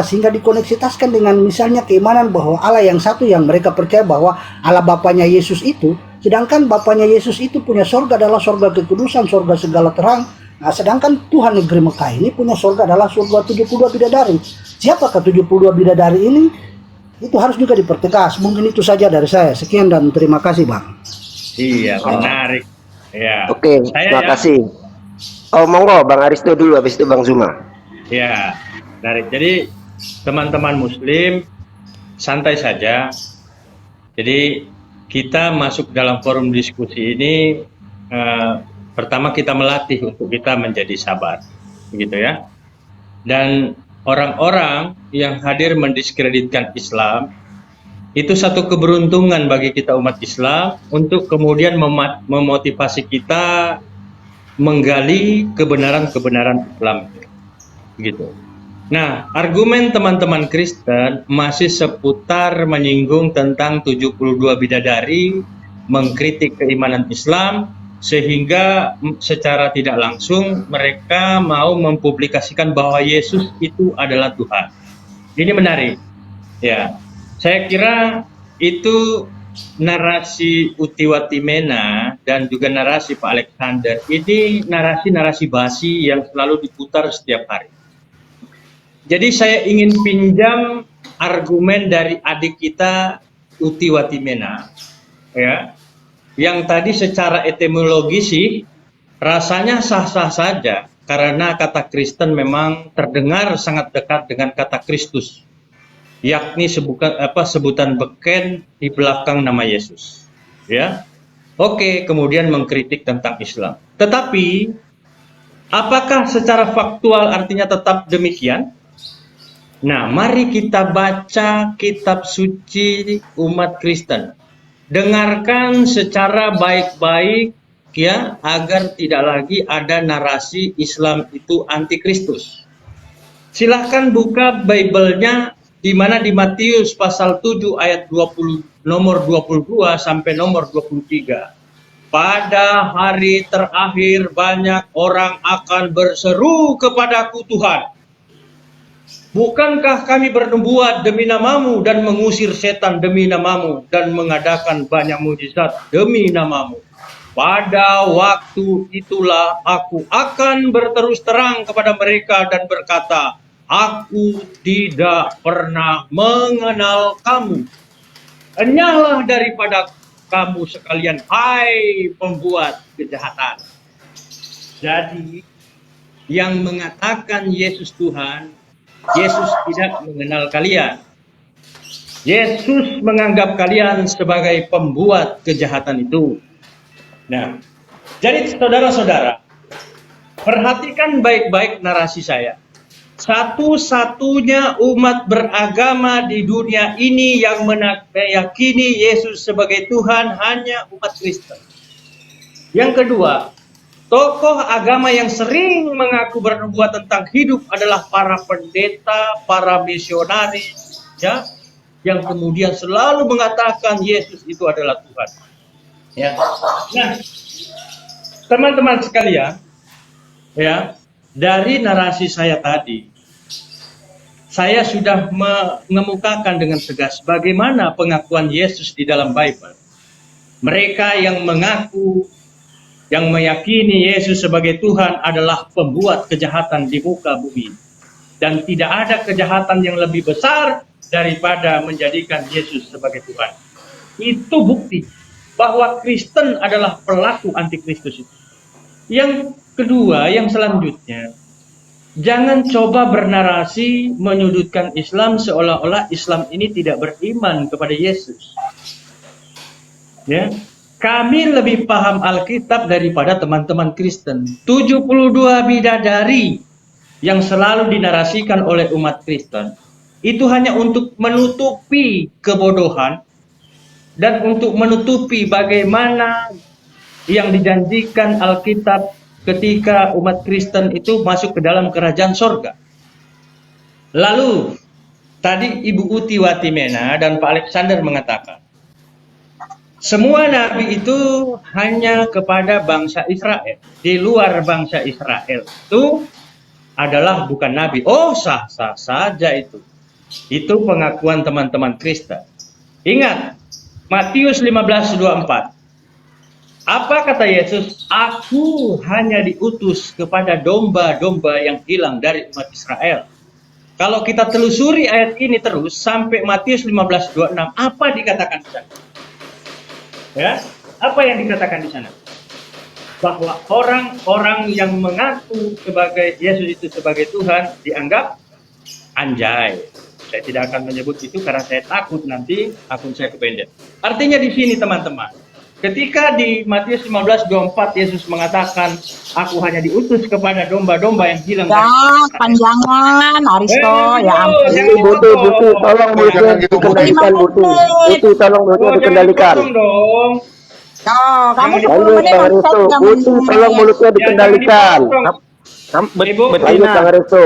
sehingga dikoneksitaskan dengan misalnya keimanan bahwa Allah yang satu, yang mereka percaya bahwa Allah Bapanya Yesus itu, sedangkan Bapanya Yesus itu punya surga adalah surga kekudusan, surga segala terang. Nah, sedangkan Tuhan negeri Mekah ini punya surga adalah surga 72 bidadari. Siapakah 72 bidadari ini? Itu harus juga dipertegas. Mungkin itu saja dari saya. Sekian dan terima kasih, Bang. Iya, menarik. Ya. Oke, terima kasih. Oh, monggo Bang Aristo dulu, habis itu Bang Zuma. Ya, menarik. Jadi teman-teman muslim santai saja. Jadi kita masuk dalam forum diskusi ini, pertama kita melatih untuk kita menjadi sabar, gitu ya. Dan orang-orang yang hadir mendiskreditkan Islam itu satu keberuntungan bagi kita umat Islam untuk kemudian memotivasi kita menggali kebenaran-kebenaran Islam, gitu. Nah, argumen teman-teman Kristen masih seputar menyinggung tentang 72 bidadari, mengkritik keimanan Islam, sehingga secara tidak langsung mereka mau mempublikasikan bahwa Yesus itu adalah Tuhan. Ini menarik. Ya, saya kira itu narasi Uti Watimena dan juga narasi Pak Alexander. Ini narasi-narasi basi yang selalu diputar setiap hari. Jadi saya ingin pinjam argumen dari adik kita Uti Watimena, ya, yang tadi secara etimologi sih rasanya sah-sah saja karena kata Kristen memang terdengar sangat dekat dengan kata Kristus, yakni sebutan beken di belakang nama Yesus, ya. Oke, kemudian mengkritik tentang Islam. Tetapi apakah secara faktual artinya tetap demikian? Nah, mari kita baca kitab suci umat Kristen. Dengarkan secara baik-baik ya, agar tidak lagi ada narasi Islam itu anti Kristus. Silahkan buka Bible-nya di mana di Matius pasal 7 ayat 20 nomor 22 sampai nomor 23. Pada hari terakhir banyak orang akan berseru kepadaku, Tuhan, bukankah kami bernubuat demi namamu dan mengusir setan demi namamu dan mengadakan banyak mujizat demi namamu? Pada waktu itulah aku akan berterus terang kepada mereka dan berkata, aku tidak pernah mengenal kamu. Enyahlah daripada kamu sekalian, hai pembuat kejahatan. Jadi yang mengatakan Yesus Tuhan, Yesus tidak mengenal kalian. Yesus menganggap kalian sebagai pembuat kejahatan itu. Nah, jadi saudara-saudara, perhatikan baik-baik narasi saya. Satu-satunya umat beragama di dunia ini yang meyakini Yesus sebagai Tuhan hanya umat Kristen. Yang kedua, tokoh agama yang sering mengaku bernubuat tentang hidup adalah para pendeta, para misionaris, ya, yang kemudian selalu mengatakan Yesus itu adalah Tuhan. Ya. Nah, teman-teman sekalian, ya, dari narasi saya tadi, saya sudah mengemukakan dengan tegas bagaimana pengakuan Yesus di dalam Bible. Mereka yang mengaku, yang meyakini Yesus sebagai Tuhan adalah pembuat kejahatan di muka bumi. Dan tidak ada kejahatan yang lebih besar daripada menjadikan Yesus sebagai Tuhan. Itu bukti bahwa Kristen adalah pelaku antikristus itu. Yang kedua, yang selanjutnya, jangan coba bernarasi menyudutkan Islam seolah-olah Islam ini tidak beriman kepada Yesus. Ya, kami lebih paham Alkitab daripada teman-teman Kristen. 72 bidadari yang selalu dinarasikan oleh umat Kristen itu hanya untuk menutupi kebodohan dan untuk menutupi bagaimana yang dijanjikan Alkitab ketika umat Kristen itu masuk ke dalam kerajaan sorga. Lalu, tadi Ibu Uti Watimena dan Pak Alexander mengatakan, semua nabi itu hanya kepada bangsa Israel. Di luar bangsa Israel itu adalah bukan nabi. Oh, sah-sah saja itu. Itu pengakuan teman-teman Kristen. Ingat, Matius 15:24. Apa kata Yesus? Aku hanya diutus kepada domba-domba yang hilang dari umat Israel. Kalau kita telusuri ayat ini terus sampai Matius 15:26, apa dikatakan di sana? Ya, apa yang dikatakan di sana? Bahwa orang-orang yang mengaku sebagai Yesus itu sebagai Tuhan dianggap anjay. Saya tidak akan menyebut itu karena saya takut nanti akun saya kependek. Artinya di sini teman-teman, ketika di Matius 15:24 Yesus mengatakan, aku hanya diutus kepada domba-domba yang hilang. Panjangan, Aristo, ya ampun. Butuh, tolong mulutnya dikendalikan, Butuh, tolong mulutnya dikendalikan. Oh, kamu 10 Lanjut, menit Bang masuk Aristo. jam Butuh, tolong mulutnya dikendalikan. Lanjut, Bang Aristo.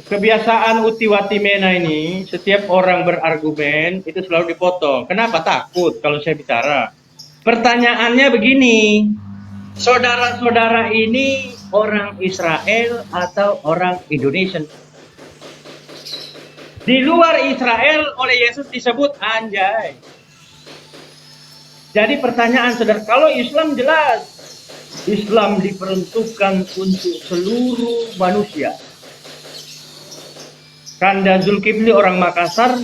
Kebiasaan Uti Watimena ini, setiap orang berargumen itu selalu dipotong. Kenapa? Takut kalau saya bicara. Pertanyaannya begini, saudara-saudara ini orang Israel atau orang Indonesia? Di luar Israel oleh Yesus disebut anjay. Jadi pertanyaan saudara, kalau Islam jelas, Islam diperuntukkan untuk seluruh manusia. Kanda Zulkifli orang Makassar,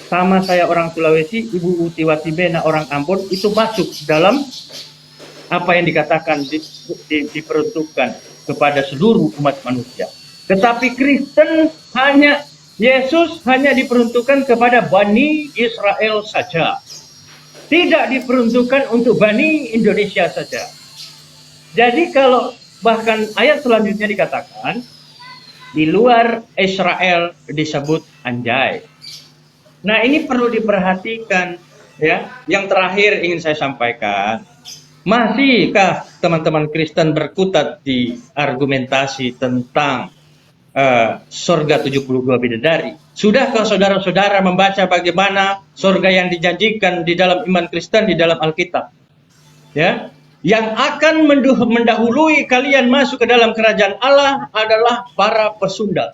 sama saya orang Sulawesi, Ibu Uti Watimena orang Ambon, itu masuk dalam apa yang dikatakan diperuntukkan kepada seluruh umat manusia. Tetapi Kristen Yesus hanya diperuntukkan kepada Bani Israel saja. Tidak diperuntukkan untuk Bani Indonesia saja. Jadi kalau bahkan ayat selanjutnya dikatakan, di luar Israel disebut anjay. Nah, ini perlu diperhatikan ya. Yang terakhir ingin saya sampaikan, masihkah teman-teman Kristen berkutat di argumentasi tentang surga 72 bidadari? Sudahkah saudara-saudara membaca bagaimana surga yang dijanjikan di dalam iman Kristen di dalam Alkitab? Ya. Yang akan mendahului kalian masuk ke dalam kerajaan Allah adalah para pesundal.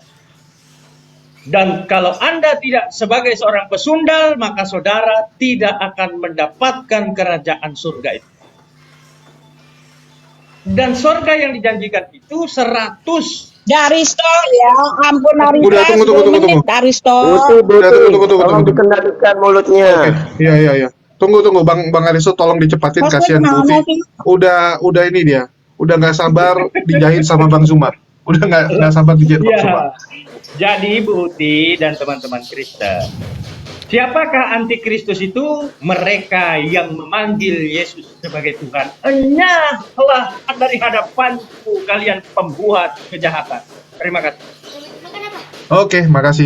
Dan kalau Anda tidak sebagai seorang pesundal, maka saudara tidak akan mendapatkan kerajaan surga itu. Dan surga yang dijanjikan itu 100. Aristo, ya ampun Aristo. Udah, tunggu. Aristo. Butuh, tolong dikendalikan mulutnya. Iya. Tunggu, Bang Aristo, tolong dicepatin, kasihan Putih. Udah ini dia. udah nggak sabar dijahit sama Bang Zuma. Udah nggak sabar dijahit Bang Zuma. Ya, jadi Bu Uti dan teman-teman Kristen, siapakah antikristus itu? Mereka yang memanggil Yesus sebagai Tuhan. Enyahlah dari hadapanku kalian pembuat kejahatan. Terima kasih. Oke, makasih.